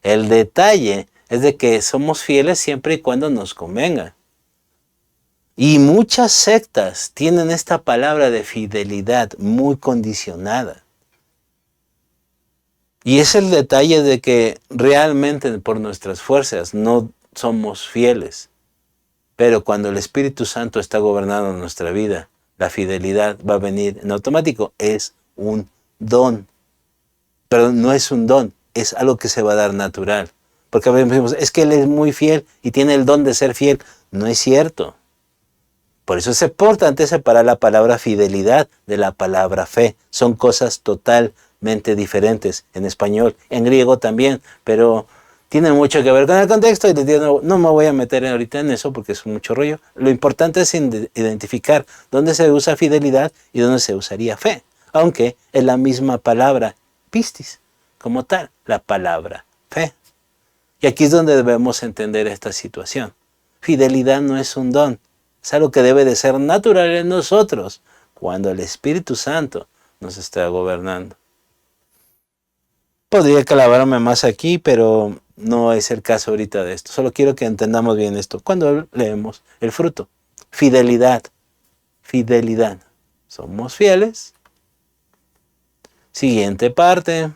[SPEAKER 1] El detalle es de que somos fieles siempre y cuando nos convenga. Y muchas sectas tienen esta palabra de fidelidad muy condicionada. Y es el detalle de que realmente por nuestras fuerzas no somos fieles. Pero cuando el Espíritu Santo está gobernando nuestra vida, la fidelidad va a venir en automático. Es un don. Pero no es un don, es algo que se va a dar natural. Porque a veces decimos, es que Él es muy fiel y tiene el don de ser fiel. No es cierto. Por eso es importante separar la palabra fidelidad de la palabra fe. Son cosas totalmente diferentes en español, en griego también, pero tienen mucho que ver con el contexto y no me voy a meter ahorita en eso porque es mucho rollo. Lo importante es identificar dónde se usa fidelidad y dónde se usaría fe, aunque es la misma palabra, pistis, como tal, la palabra fe. Y aquí es donde debemos entender esta situación. Fidelidad no es un don, es algo que debe de ser natural en nosotros cuando el Espíritu Santo nos está gobernando. Podría clavarme más aquí, pero no es el caso ahorita de esto. Solo quiero que entendamos bien esto. Cuando leemos el fruto, fidelidad, fidelidad. Somos fieles. Siguiente parte.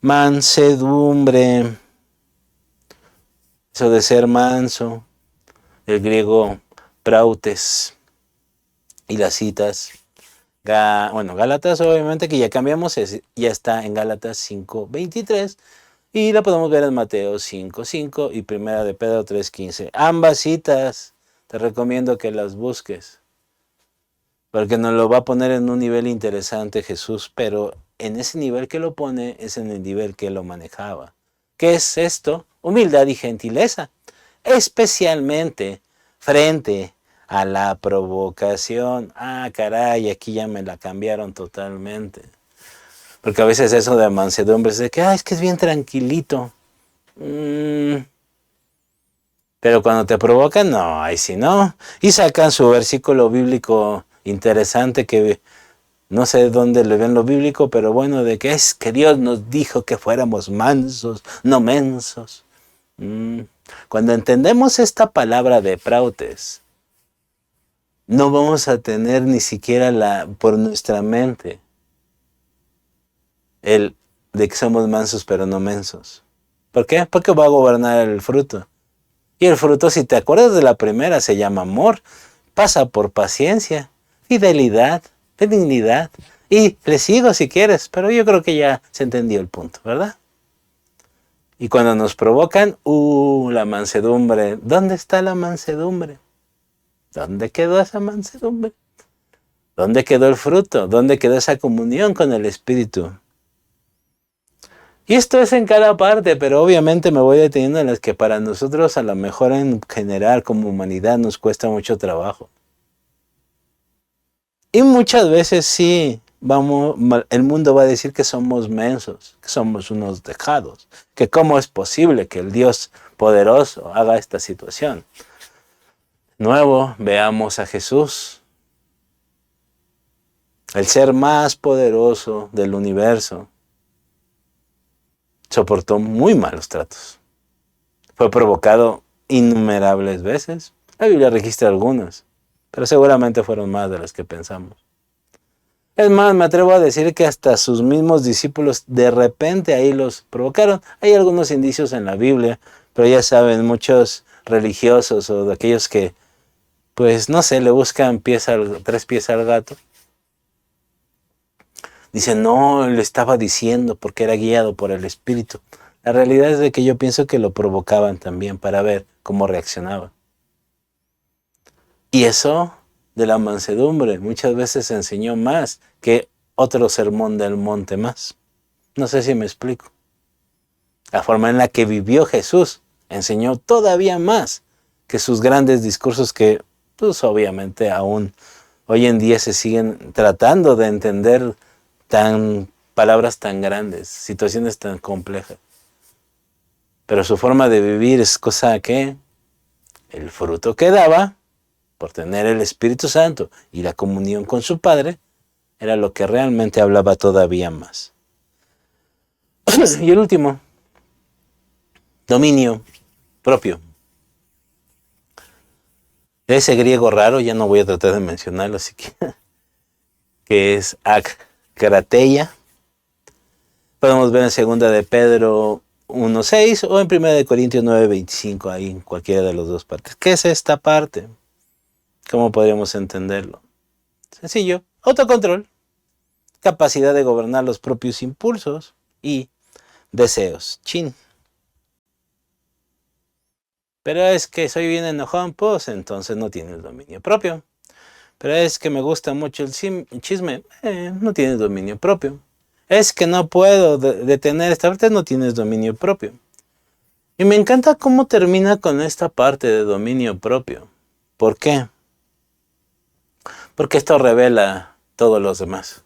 [SPEAKER 1] Mansedumbre. Eso de ser manso. El griego prautes. Y las citas. Gálatas, obviamente, que ya cambiamos, ya está en Gálatas 5:23. Y la podemos ver en Mateo 5:5 y Primera de Pedro 3:15. Ambas citas te recomiendo que las busques. Porque nos lo va a poner en un nivel interesante Jesús, pero en ese nivel que lo pone es en el nivel que lo manejaba. ¿Qué es esto? Humildad y gentileza. Especialmente frente a la provocación. Ah, caray, aquí ya me la cambiaron totalmente. Porque a veces eso de mansedumbre es de que, es que es bien tranquilito. Pero cuando te provocan, no, ahí sí no. Y sacan su versículo bíblico interesante que no sé dónde le ven lo bíblico, pero bueno, de que es que Dios nos dijo que fuéramos mansos, no mensos. Cuando entendemos esta palabra de prautes, no vamos a tener ni siquiera por nuestra mente el de que somos mansos pero no mensos. ¿Por qué? Porque va a gobernar el fruto. Y el fruto, si te acuerdas de la primera, se llama amor, pasa por paciencia, fidelidad, benignidad. Y le sigo si quieres, pero yo creo que ya se entendió el punto, ¿verdad? Y cuando nos provocan, la mansedumbre. ¿Dónde está la mansedumbre? ¿Dónde quedó esa mansedumbre? ¿Dónde quedó el fruto? ¿Dónde quedó esa comunión con el Espíritu? Y esto es en cada parte, pero obviamente me voy deteniendo en las que para nosotros a lo mejor en general como humanidad nos cuesta mucho trabajo. Y muchas veces sí, el mundo va a decir que somos mensos, que somos unos dejados, que cómo es posible que el Dios poderoso haga esta situación. Nuevo, veamos a Jesús, el ser más poderoso del universo. Soportó muy malos tratos. Fue provocado innumerables veces. La Biblia registra algunas, pero seguramente fueron más de las que pensamos. Es más, me atrevo a decir que hasta sus mismos discípulos de repente ahí los provocaron. Hay algunos indicios en la Biblia, pero ya saben, muchos religiosos o de aquellos que, pues no sé, le buscan tres pies al gato. Dicen, no, le estaba diciendo porque era guiado por el Espíritu. La realidad es de que yo pienso que lo provocaban también para ver cómo reaccionaba. Y eso de la mansedumbre muchas veces se enseñó más que otro sermón del monte más. No sé si me explico. La forma en la que vivió Jesús enseñó todavía más que sus grandes discursos que, pues obviamente aún hoy en día se siguen tratando de entender palabras tan grandes, situaciones tan complejas. Pero su forma de vivir es cosa que el fruto que daba por tener el Espíritu Santo y la comunión con su Padre era lo que realmente hablaba todavía más. Y el último, dominio propio. De ese griego raro, ya no voy a tratar de mencionarlo, así que es krateia. Podemos ver en 2 de Pedro 1:6 o en 1 Corintios 9:25, ahí en cualquiera de las dos partes. ¿Qué es esta parte? ¿Cómo podríamos entenderlo? Sencillo, autocontrol, capacidad de gobernar los propios impulsos y deseos. Chin. Pero es que soy bien enojón, pues entonces no tienes dominio propio. Pero es que me gusta mucho el chisme, no tienes dominio propio. Es que no puedo detener esta parte, no tienes dominio propio. Y me encanta cómo termina con esta parte de dominio propio. ¿Por qué? Porque esto revela todos los demás.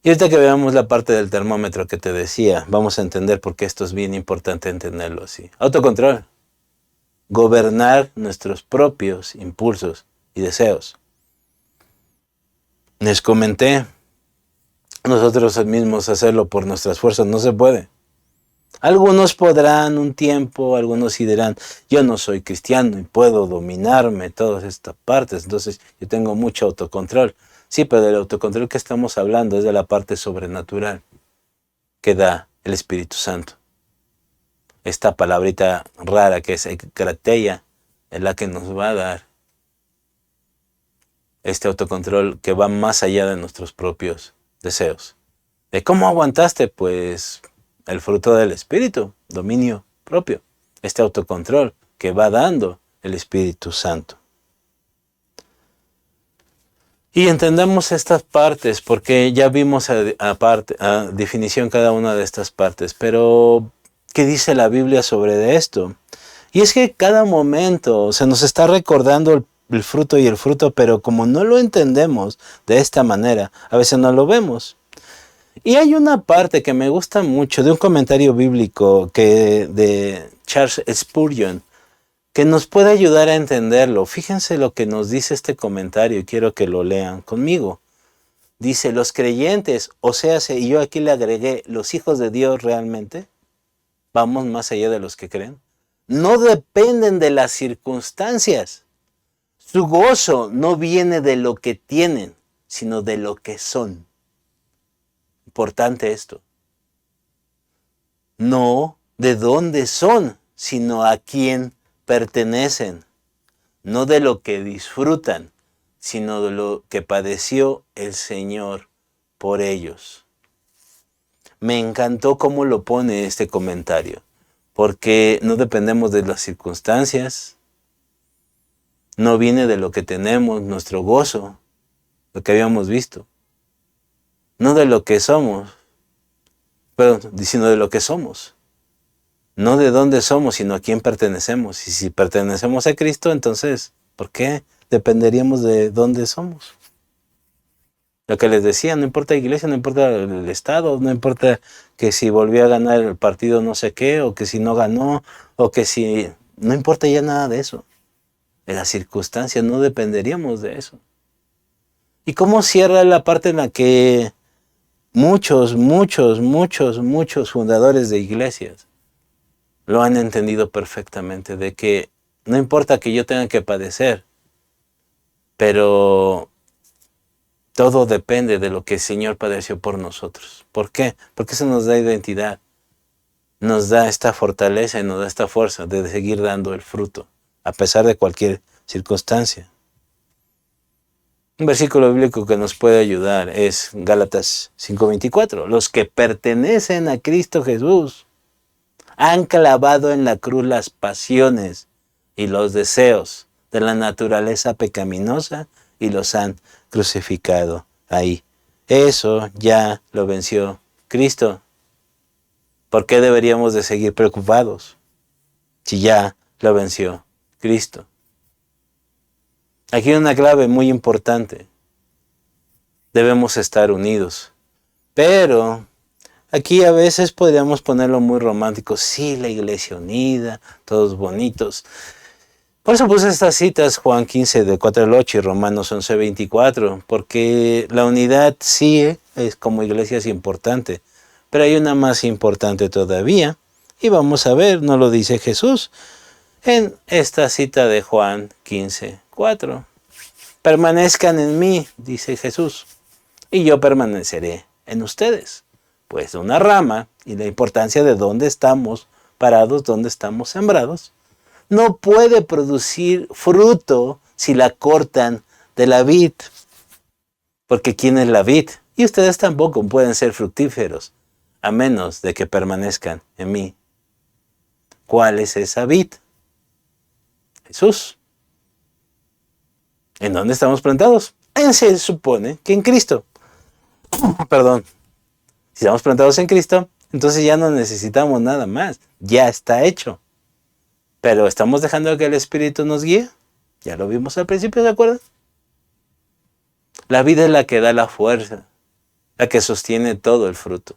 [SPEAKER 1] Y ahorita que veamos la parte del termómetro que te decía, vamos a entender por qué esto es bien importante entenderlo así. Autocontrol. Gobernar nuestros propios impulsos y deseos. Les comenté, nosotros mismos hacerlo por nuestras fuerzas no se puede. Algunos podrán un tiempo, algunos sí dirán, yo no soy cristiano y puedo dominarme todas estas partes, entonces yo tengo mucho autocontrol. Sí, pero del autocontrol que estamos hablando es de la parte sobrenatural que da el Espíritu Santo. Esta palabrita rara que es krateia es la que nos va a dar este autocontrol que va más allá de nuestros propios deseos. ¿De cómo aguantaste? Pues el fruto del Espíritu, dominio propio, este autocontrol que va dando el Espíritu Santo. Y entendamos estas partes, porque ya vimos a definición cada una de estas partes, pero ¿qué dice la Biblia sobre esto? Y es que cada momento se nos está recordando el fruto y el fruto, pero como no lo entendemos de esta manera, a veces no lo vemos. Y hay una parte que me gusta mucho de un comentario bíblico de Charles Spurgeon, que nos puede ayudar a entenderlo. Fíjense lo que nos dice este comentario y quiero que lo lean conmigo. Dice, los creyentes, o sea, y yo aquí le agregué, los hijos de Dios realmente, vamos más allá de los que creen, no dependen de las circunstancias. Su gozo no viene de lo que tienen, sino de lo que son. Importante esto. No de dónde son, sino a quién pertenecen. No de lo que disfrutan, sino de lo que padeció el Señor por ellos. Me encantó cómo lo pone este comentario, porque no dependemos de las circunstancias, no viene de lo que tenemos, nuestro gozo, lo que habíamos visto, no de lo que somos, sino de lo que somos. No de dónde somos, sino a quién pertenecemos. Y si pertenecemos a Cristo, entonces, ¿por qué dependeríamos de dónde somos? Lo que les decía, no importa la iglesia, no importa el Estado, no importa que si volvió a ganar el partido no sé qué, o que si no ganó, o que si... No importa ya nada de eso. En las circunstancias no dependeríamos de eso. ¿Y cómo cierra la parte en la que muchos fundadores de iglesias lo han entendido perfectamente, de que no importa que yo tenga que padecer, pero todo depende de lo que el Señor padeció por nosotros. ¿Por qué? Porque eso nos da identidad, nos da esta fortaleza y nos da esta fuerza de seguir dando el fruto, a pesar de cualquier circunstancia. Un versículo bíblico que nos puede ayudar es Gálatas 5:24. Los que pertenecen a Cristo Jesús han clavado en la cruz las pasiones y los deseos de la naturaleza pecaminosa y los han crucificado ahí. Eso ya lo venció Cristo. ¿Por qué deberíamos de seguir preocupados si ya lo venció Cristo? Aquí hay una clave muy importante. Debemos estar unidos. Pero aquí a veces podríamos ponerlo muy romántico. Sí, la iglesia unida, todos bonitos. Por eso puse estas citas, Juan 15, de 4 al 8 y Romanos 11, 24. Porque la unidad sí es como iglesia es importante. Pero hay una más importante todavía. Y vamos a ver, no lo dice Jesús en esta cita de Juan 15, 4. Permanezcan en mí, dice Jesús, y yo permaneceré en ustedes. Pues una rama y la importancia de dónde estamos parados, dónde estamos sembrados, no puede producir fruto si la cortan de la vid. Porque ¿quién es la vid? Y ustedes tampoco pueden ser fructíferos, a menos de que permanezcan en mí. ¿Cuál es esa vid? Jesús. ¿En dónde estamos plantados? Se supone que en Cristo. Perdón. Si estamos plantados en Cristo, entonces ya no necesitamos nada más. Ya está hecho. Pero estamos dejando que el Espíritu nos guíe. Ya lo vimos al principio, ¿de acuerdo? La vida es la que da la fuerza, la que sostiene todo el fruto.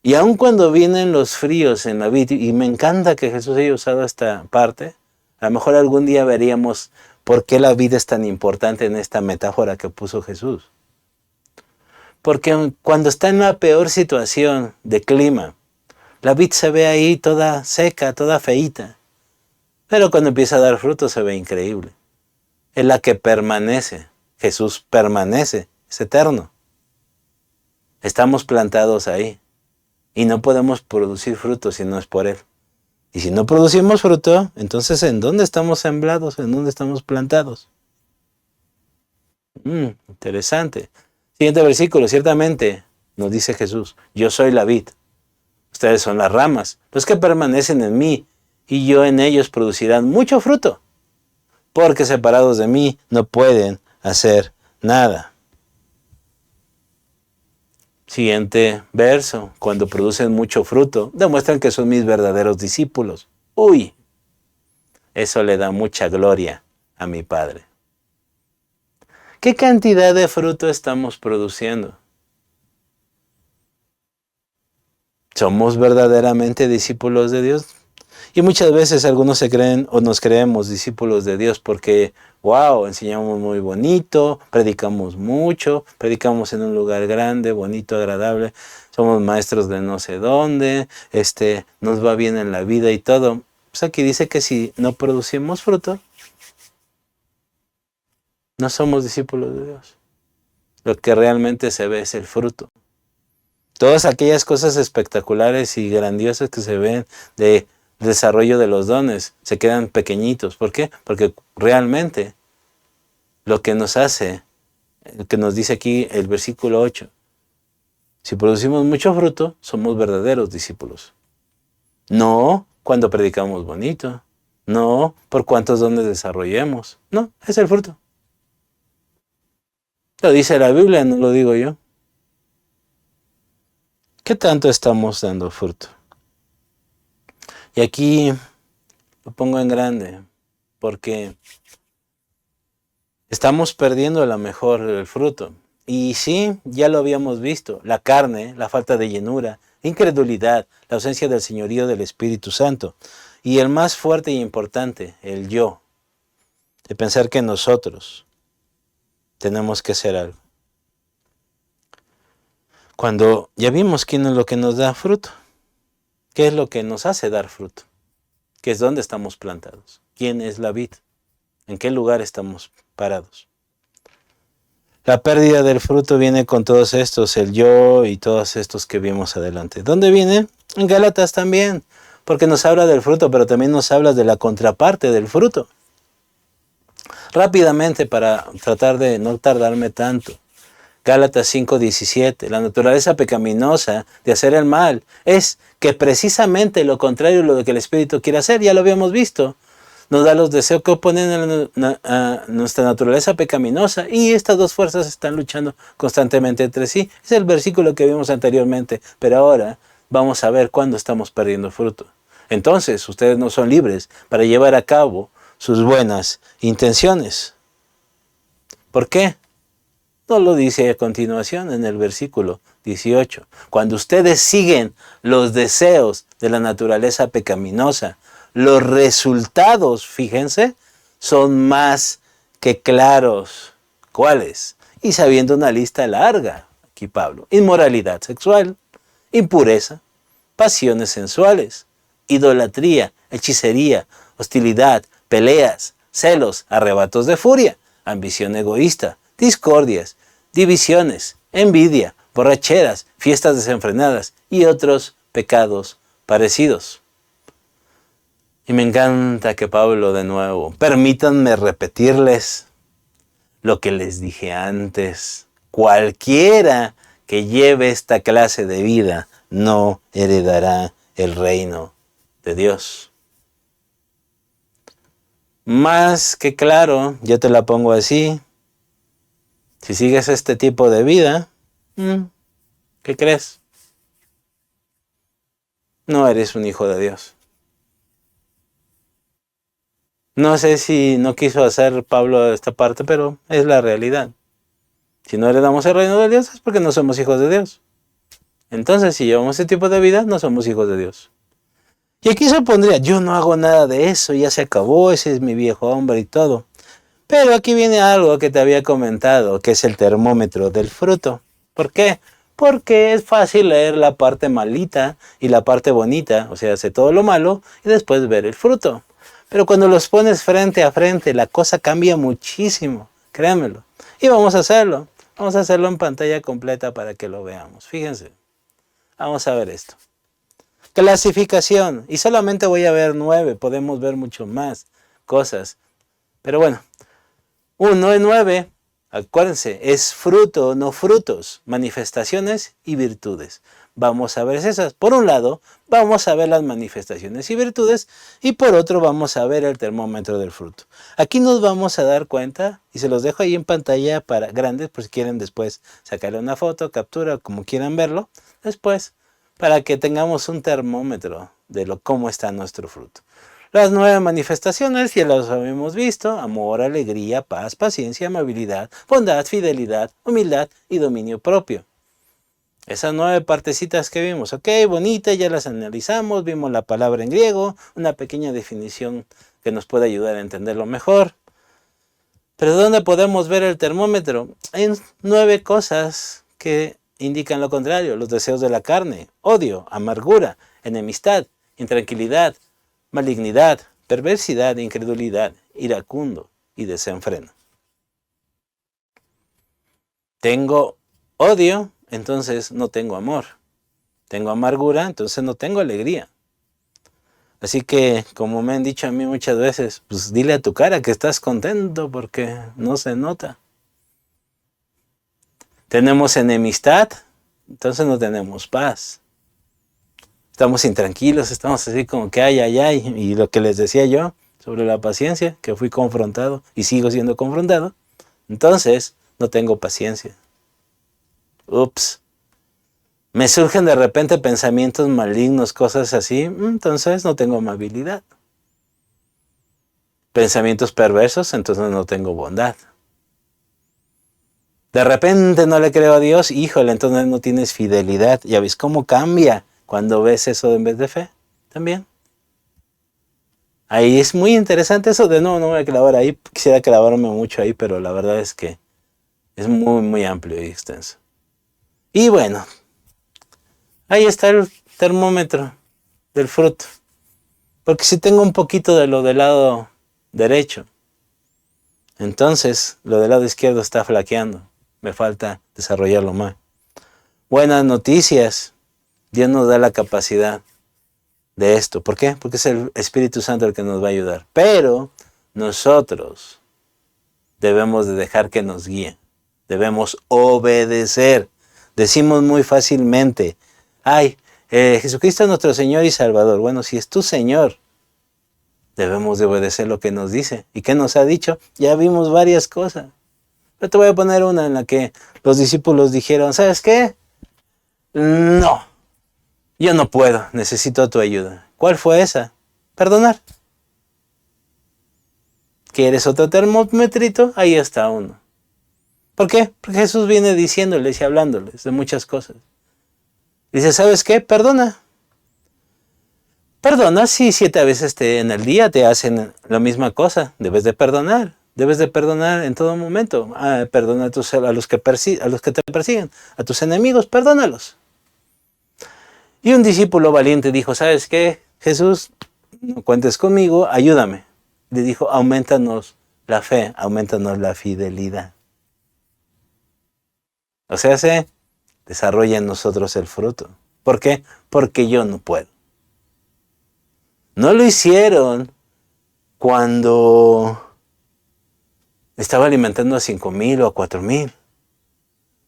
[SPEAKER 1] Y aun cuando vienen los fríos en la vid, y me encanta que Jesús haya usado esta parte, a lo mejor algún día veríamos por qué la vid es tan importante en esta metáfora que puso Jesús. Porque cuando está en la peor situación de clima, la vid se ve ahí toda seca, toda feíta. Pero cuando empieza a dar fruto se ve increíble. Es la que permanece. Jesús permanece, es eterno. Estamos plantados ahí. Y no podemos producir fruto si no es por Él. Y si no producimos fruto, entonces ¿en dónde estamos sembrados? ¿En dónde estamos plantados? Interesante. Siguiente versículo, ciertamente nos dice Jesús, yo soy la vid, ustedes son las ramas, los que permanecen en mí, y yo en ellos producirán mucho fruto, porque separados de mí no pueden hacer nada. Siguiente verso, cuando producen mucho fruto, demuestran que son mis verdaderos discípulos. Uy, eso le da mucha gloria a mi Padre. ¿Qué cantidad de fruto estamos produciendo? ¿Somos verdaderamente discípulos de Dios? Y muchas veces algunos se creen o nos creemos discípulos de Dios porque, wow, enseñamos muy bonito, predicamos mucho, predicamos en un lugar grande, bonito, agradable, somos maestros de no sé dónde, nos va bien en la vida y todo. Pues aquí dice que si no producimos fruto, no somos discípulos de Dios. Lo que realmente se ve es el fruto. Todas aquellas cosas espectaculares y grandiosas que se ven de desarrollo de los dones se quedan pequeñitos. ¿Por qué? Porque realmente lo que nos hace, lo que nos dice aquí el versículo 8, si producimos mucho fruto, somos verdaderos discípulos. No cuando predicamos bonito, no por cuántos dones desarrollemos, no, es el fruto. Lo dice la Biblia, no lo digo yo. ¿Qué tanto estamos dando fruto? Y aquí lo pongo en grande, porque estamos perdiendo a lo mejor el fruto. Y sí, ya lo habíamos visto, la carne, la falta de llenura, la incredulidad, la ausencia del señorío del Espíritu Santo. Y el más fuerte y importante, el yo, de pensar que nosotros tenemos que hacer algo. Cuando ya vimos quién es lo que nos da fruto, qué es lo que nos hace dar fruto, qué es dónde estamos plantados, quién es la vid, en qué lugar estamos parados. La pérdida del fruto viene con todos estos, el yo y todos estos que vimos adelante. ¿Dónde viene? En Gálatas también, porque nos habla del fruto, pero también nos habla de la contraparte del fruto. Rápidamente, para tratar de no tardarme tanto. Gálatas 5:17, la naturaleza pecaminosa de hacer el mal es que precisamente lo contrario de lo que el Espíritu quiere hacer, ya lo habíamos visto. Nos da los deseos que oponen a nuestra naturaleza pecaminosa y estas dos fuerzas están luchando constantemente entre sí. Es el versículo que vimos anteriormente, pero ahora vamos a ver cuándo estamos perdiendo fruto. Entonces, ustedes no son libres para llevar a cabo sus buenas intenciones. ¿Por qué? No lo dice a continuación en el versículo 18. Cuando ustedes siguen los deseos de la naturaleza pecaminosa, los resultados, fíjense, son más que claros. ¿Cuáles? Y sabiendo una lista larga, aquí Pablo, inmoralidad sexual, impureza, pasiones sensuales, idolatría, hechicería, hostilidad, peleas, celos, arrebatos de furia, ambición egoísta, discordias, divisiones, envidia, borracheras, fiestas desenfrenadas y otros pecados parecidos. Y me encanta que Pablo de nuevo, permítanme repetirles lo que les dije antes. Cualquiera que lleve esta clase de vida no heredará el reino de Dios. Más que claro, yo te la pongo así. Si sigues este tipo de vida, ¿qué crees? No eres un hijo de Dios. No sé si no quiso hacer Pablo esta parte, pero es la realidad. Si no heredamos el reino de Dios es porque no somos hijos de Dios. Entonces, si llevamos ese tipo de vida, no somos hijos de Dios. Y aquí se pondría, yo no hago nada de eso, ya se acabó, ese es mi viejo hombre y todo. Pero aquí viene algo que te había comentado, que es el termómetro del fruto. ¿Por qué? Porque es fácil leer la parte malita y la parte bonita, o sea, hace todo lo malo y después ver el fruto. Pero cuando los pones frente a frente, la cosa cambia muchísimo, créanmelo. Y vamos a hacerlo en pantalla completa para que lo veamos. Fíjense, vamos a ver esto. Clasificación, y solamente voy a ver 9, podemos ver mucho más cosas. Pero bueno, 1 en 9, acuérdense, es fruto, no frutos, manifestaciones y virtudes. Vamos a ver esas. Por un lado, vamos a ver las manifestaciones y virtudes y por otro vamos a ver el termómetro del fruto. Aquí nos vamos a dar cuenta, y se los dejo ahí en pantalla para grandes, por si quieren después sacarle una foto, captura, como quieran verlo, después, para que tengamos un termómetro de cómo está nuestro fruto. Las 9 manifestaciones ya las habíamos visto: amor, alegría, paz, paciencia, amabilidad, bondad, fidelidad, humildad y dominio propio. Esas 9 partecitas que vimos, ok, bonitas, ya las analizamos, vimos la palabra en griego, una pequeña definición que nos puede ayudar a entenderlo mejor. Pero ¿dónde podemos ver el termómetro? Hay 9 cosas que indican lo contrario: los deseos de la carne, odio, amargura, enemistad, intranquilidad, malignidad, perversidad, incredulidad, iracundo y desenfreno. Tengo odio, entonces no tengo amor. Tengo amargura, entonces no tengo alegría. Así que, como me han dicho a mí muchas veces, pues dile a tu cara que estás contento porque no se nota. Tenemos enemistad, entonces no tenemos paz. Estamos intranquilos, estamos así como que ay. Y lo que les decía yo sobre la paciencia, que fui confrontado y sigo siendo confrontado, entonces no tengo paciencia. Ups. Me surgen de repente pensamientos malignos, cosas así, entonces no tengo amabilidad. Pensamientos perversos, entonces no tengo bondad. De repente no le creo a Dios, híjole, entonces no tienes fidelidad. ¿Ya ves cómo cambia cuando ves eso en vez de fe? También. Ahí es muy interesante eso de no me voy a clavar ahí, quisiera clavarme mucho ahí, pero la verdad es que es muy, muy amplio y extenso. Y bueno, ahí está el termómetro del fruto. Porque si tengo un poquito de lo del lado derecho, entonces lo del lado izquierdo está flaqueando. Me falta desarrollarlo más. Buenas noticias. Dios nos da la capacidad de esto. ¿Por qué? Porque es el Espíritu Santo el que nos va a ayudar. Pero nosotros debemos de dejar que nos guíe. Debemos obedecer. Decimos muy fácilmente, Jesucristo es nuestro Señor y Salvador. Bueno, si es tu Señor, debemos de obedecer lo que nos dice. ¿Y qué nos ha dicho? Ya vimos varias cosas. Yo te voy a poner una en la que los discípulos dijeron, ¿sabes qué? No, yo no puedo, necesito tu ayuda. ¿Cuál fue esa? Perdonar. ¿Quieres otro termómetrito? Ahí está uno. ¿Por qué? Porque Jesús viene diciéndoles y hablándoles de muchas cosas. Dice, ¿sabes qué? Perdona. Perdona si 7 veces en el día te hacen la misma cosa. Debes de perdonar. Debes de perdonar en todo momento. Perdona a los que te persiguen. A tus enemigos, perdónalos. Y un discípulo valiente dijo, ¿sabes qué? Jesús, no cuentes conmigo, ayúdame. Le dijo, aumentanos la fe, aumentanos la fidelidad. O sea, desarrolla en nosotros el fruto. ¿Por qué? Porque yo no puedo. No lo hicieron cuando estaba alimentando a 5,000 o a 4,000.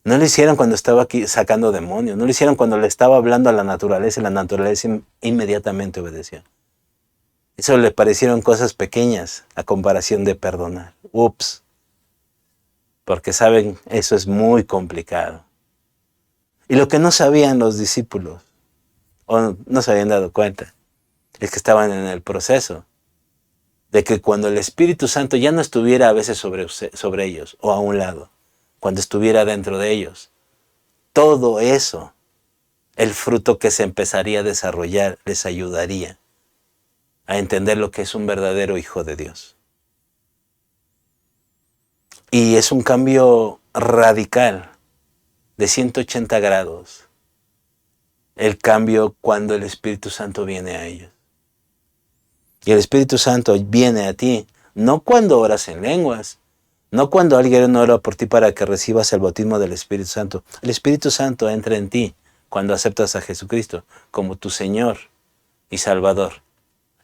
[SPEAKER 1] No lo hicieron cuando estaba aquí sacando demonios. No lo hicieron cuando le estaba hablando a la naturaleza y la naturaleza inmediatamente obedeció. Eso le parecieron cosas pequeñas a comparación de perdonar. Ups. Porque saben, eso es muy complicado. Y lo que no sabían los discípulos, o no se habían dado cuenta, es que estaban en el proceso de que cuando el Espíritu Santo ya no estuviera a veces sobre ellos o a un lado, cuando estuviera dentro de ellos, todo eso, el fruto que se empezaría a desarrollar, les ayudaría a entender lo que es un verdadero hijo de Dios. Y es un cambio radical de 180 grados, el cambio cuando el Espíritu Santo viene a ellos. Y el Espíritu Santo viene a ti, no cuando oras en lenguas, no cuando alguien ora por ti para que recibas el bautismo del Espíritu Santo. El Espíritu Santo entra en ti cuando aceptas a Jesucristo como tu Señor y Salvador.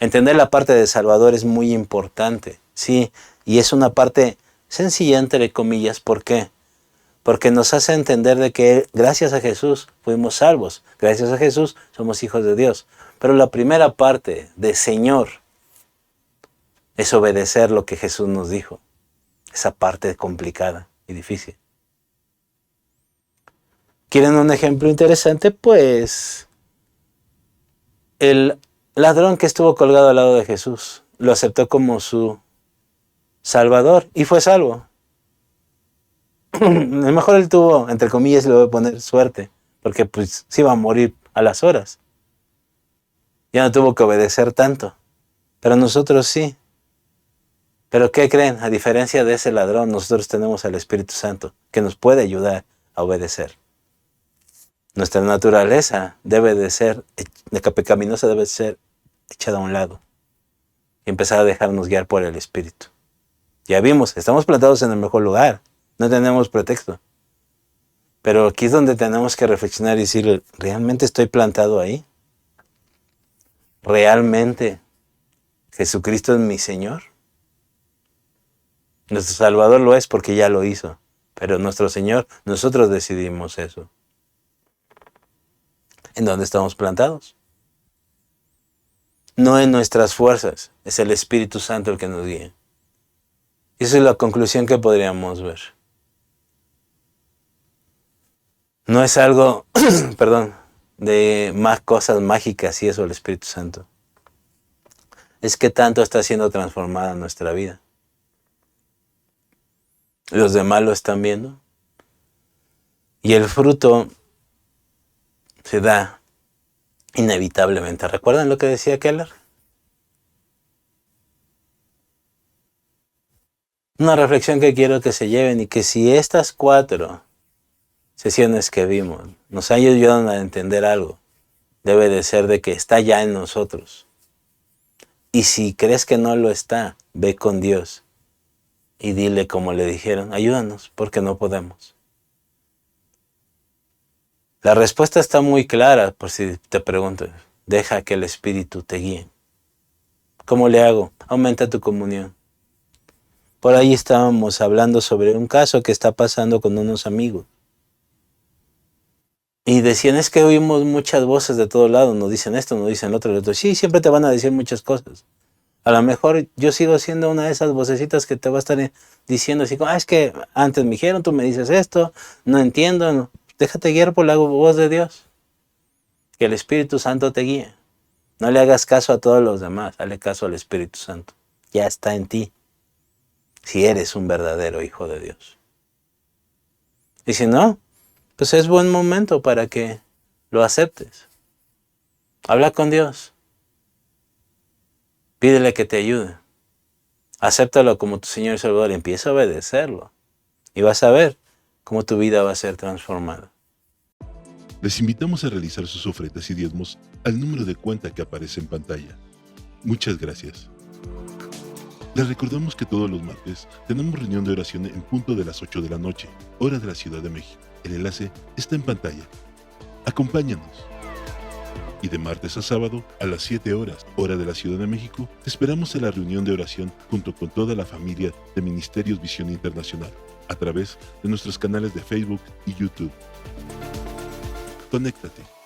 [SPEAKER 1] Entender la parte de Salvador es muy importante, sí, y es una parte sencilla entre comillas. ¿Por qué? Porque nos hace entender de que gracias a Jesús fuimos salvos, gracias a Jesús somos hijos de Dios. Pero la primera parte de Señor es obedecer lo que Jesús nos dijo. Esa parte complicada y difícil. ¿Quieren un ejemplo interesante? Pues el ladrón que estuvo colgado al lado de Jesús lo aceptó como su Salvador y fue salvo. A lo mejor él tuvo, entre comillas, le voy a poner suerte, porque pues se iba a morir a las horas. Ya no tuvo que obedecer tanto, pero nosotros sí. ¿Pero qué creen? A diferencia de ese ladrón, nosotros tenemos al Espíritu Santo que nos puede ayudar a obedecer. Nuestra naturaleza debe de ser, la pecaminosa debe ser echada a un lado y empezar a dejarnos guiar por el Espíritu. Ya vimos, estamos plantados en el mejor lugar, no tenemos pretexto. Pero aquí es donde tenemos que reflexionar y decir, ¿realmente estoy plantado ahí? ¿Realmente Jesucristo es mi Señor? Nuestro Salvador lo es porque ya lo hizo, pero nuestro Señor, nosotros decidimos eso. ¿En dónde estamos plantados? No en nuestras fuerzas, es el Espíritu Santo el que nos guía. Y esa es la conclusión que podríamos ver. No es algo, perdón, de más cosas mágicas y eso el Espíritu Santo. Es que tanto está siendo transformada nuestra vida. Los demás lo están viendo. Y el fruto se da inevitablemente. ¿Recuerdan lo que decía Keller? Una reflexión que quiero que se lleven y que si estas 4 sesiones que vimos nos ayudan a entender algo, debe de ser de que está ya en nosotros. Y si crees que no lo está, ve con Dios y dile como le dijeron, ayúdanos porque no podemos. La respuesta está muy clara, por si te pregunto, deja que el Espíritu te guíe. ¿Cómo le hago? Aumenta tu comunión. Por ahí estábamos hablando sobre un caso que está pasando con unos amigos. Y decían, es que oímos muchas voces de todos lados, nos dicen esto, nos dicen lo otro. Sí, siempre te van a decir muchas cosas. A lo mejor yo sigo siendo una de esas vocecitas que te va a estar diciendo así, es que antes me dijeron, tú me dices esto, no entiendo. No. Déjate guiar por la voz de Dios. Que el Espíritu Santo te guíe. No le hagas caso a todos los demás, hazle caso al Espíritu Santo. Ya está en ti. Si eres un verdadero hijo de Dios. Y si no, pues es buen momento para que lo aceptes. Habla con Dios. Pídele que te ayude. Acéptalo como tu Señor y Salvador. Empieza a obedecerlo. Y vas a ver cómo tu vida va a ser transformada.
[SPEAKER 2] Les invitamos a realizar sus ofrendas y diezmos al número de cuenta que aparece en pantalla. Muchas gracias. Les recordamos que todos los martes tenemos reunión de oración en punto de las 8 de la noche, hora de la Ciudad de México. El enlace está en pantalla. Acompáñanos. Y de martes a sábado, a las 7 horas, hora de la Ciudad de México, te esperamos en la reunión de oración junto con toda la familia de Ministerios Visión Internacional, a través de nuestros canales de Facebook y YouTube. Conéctate.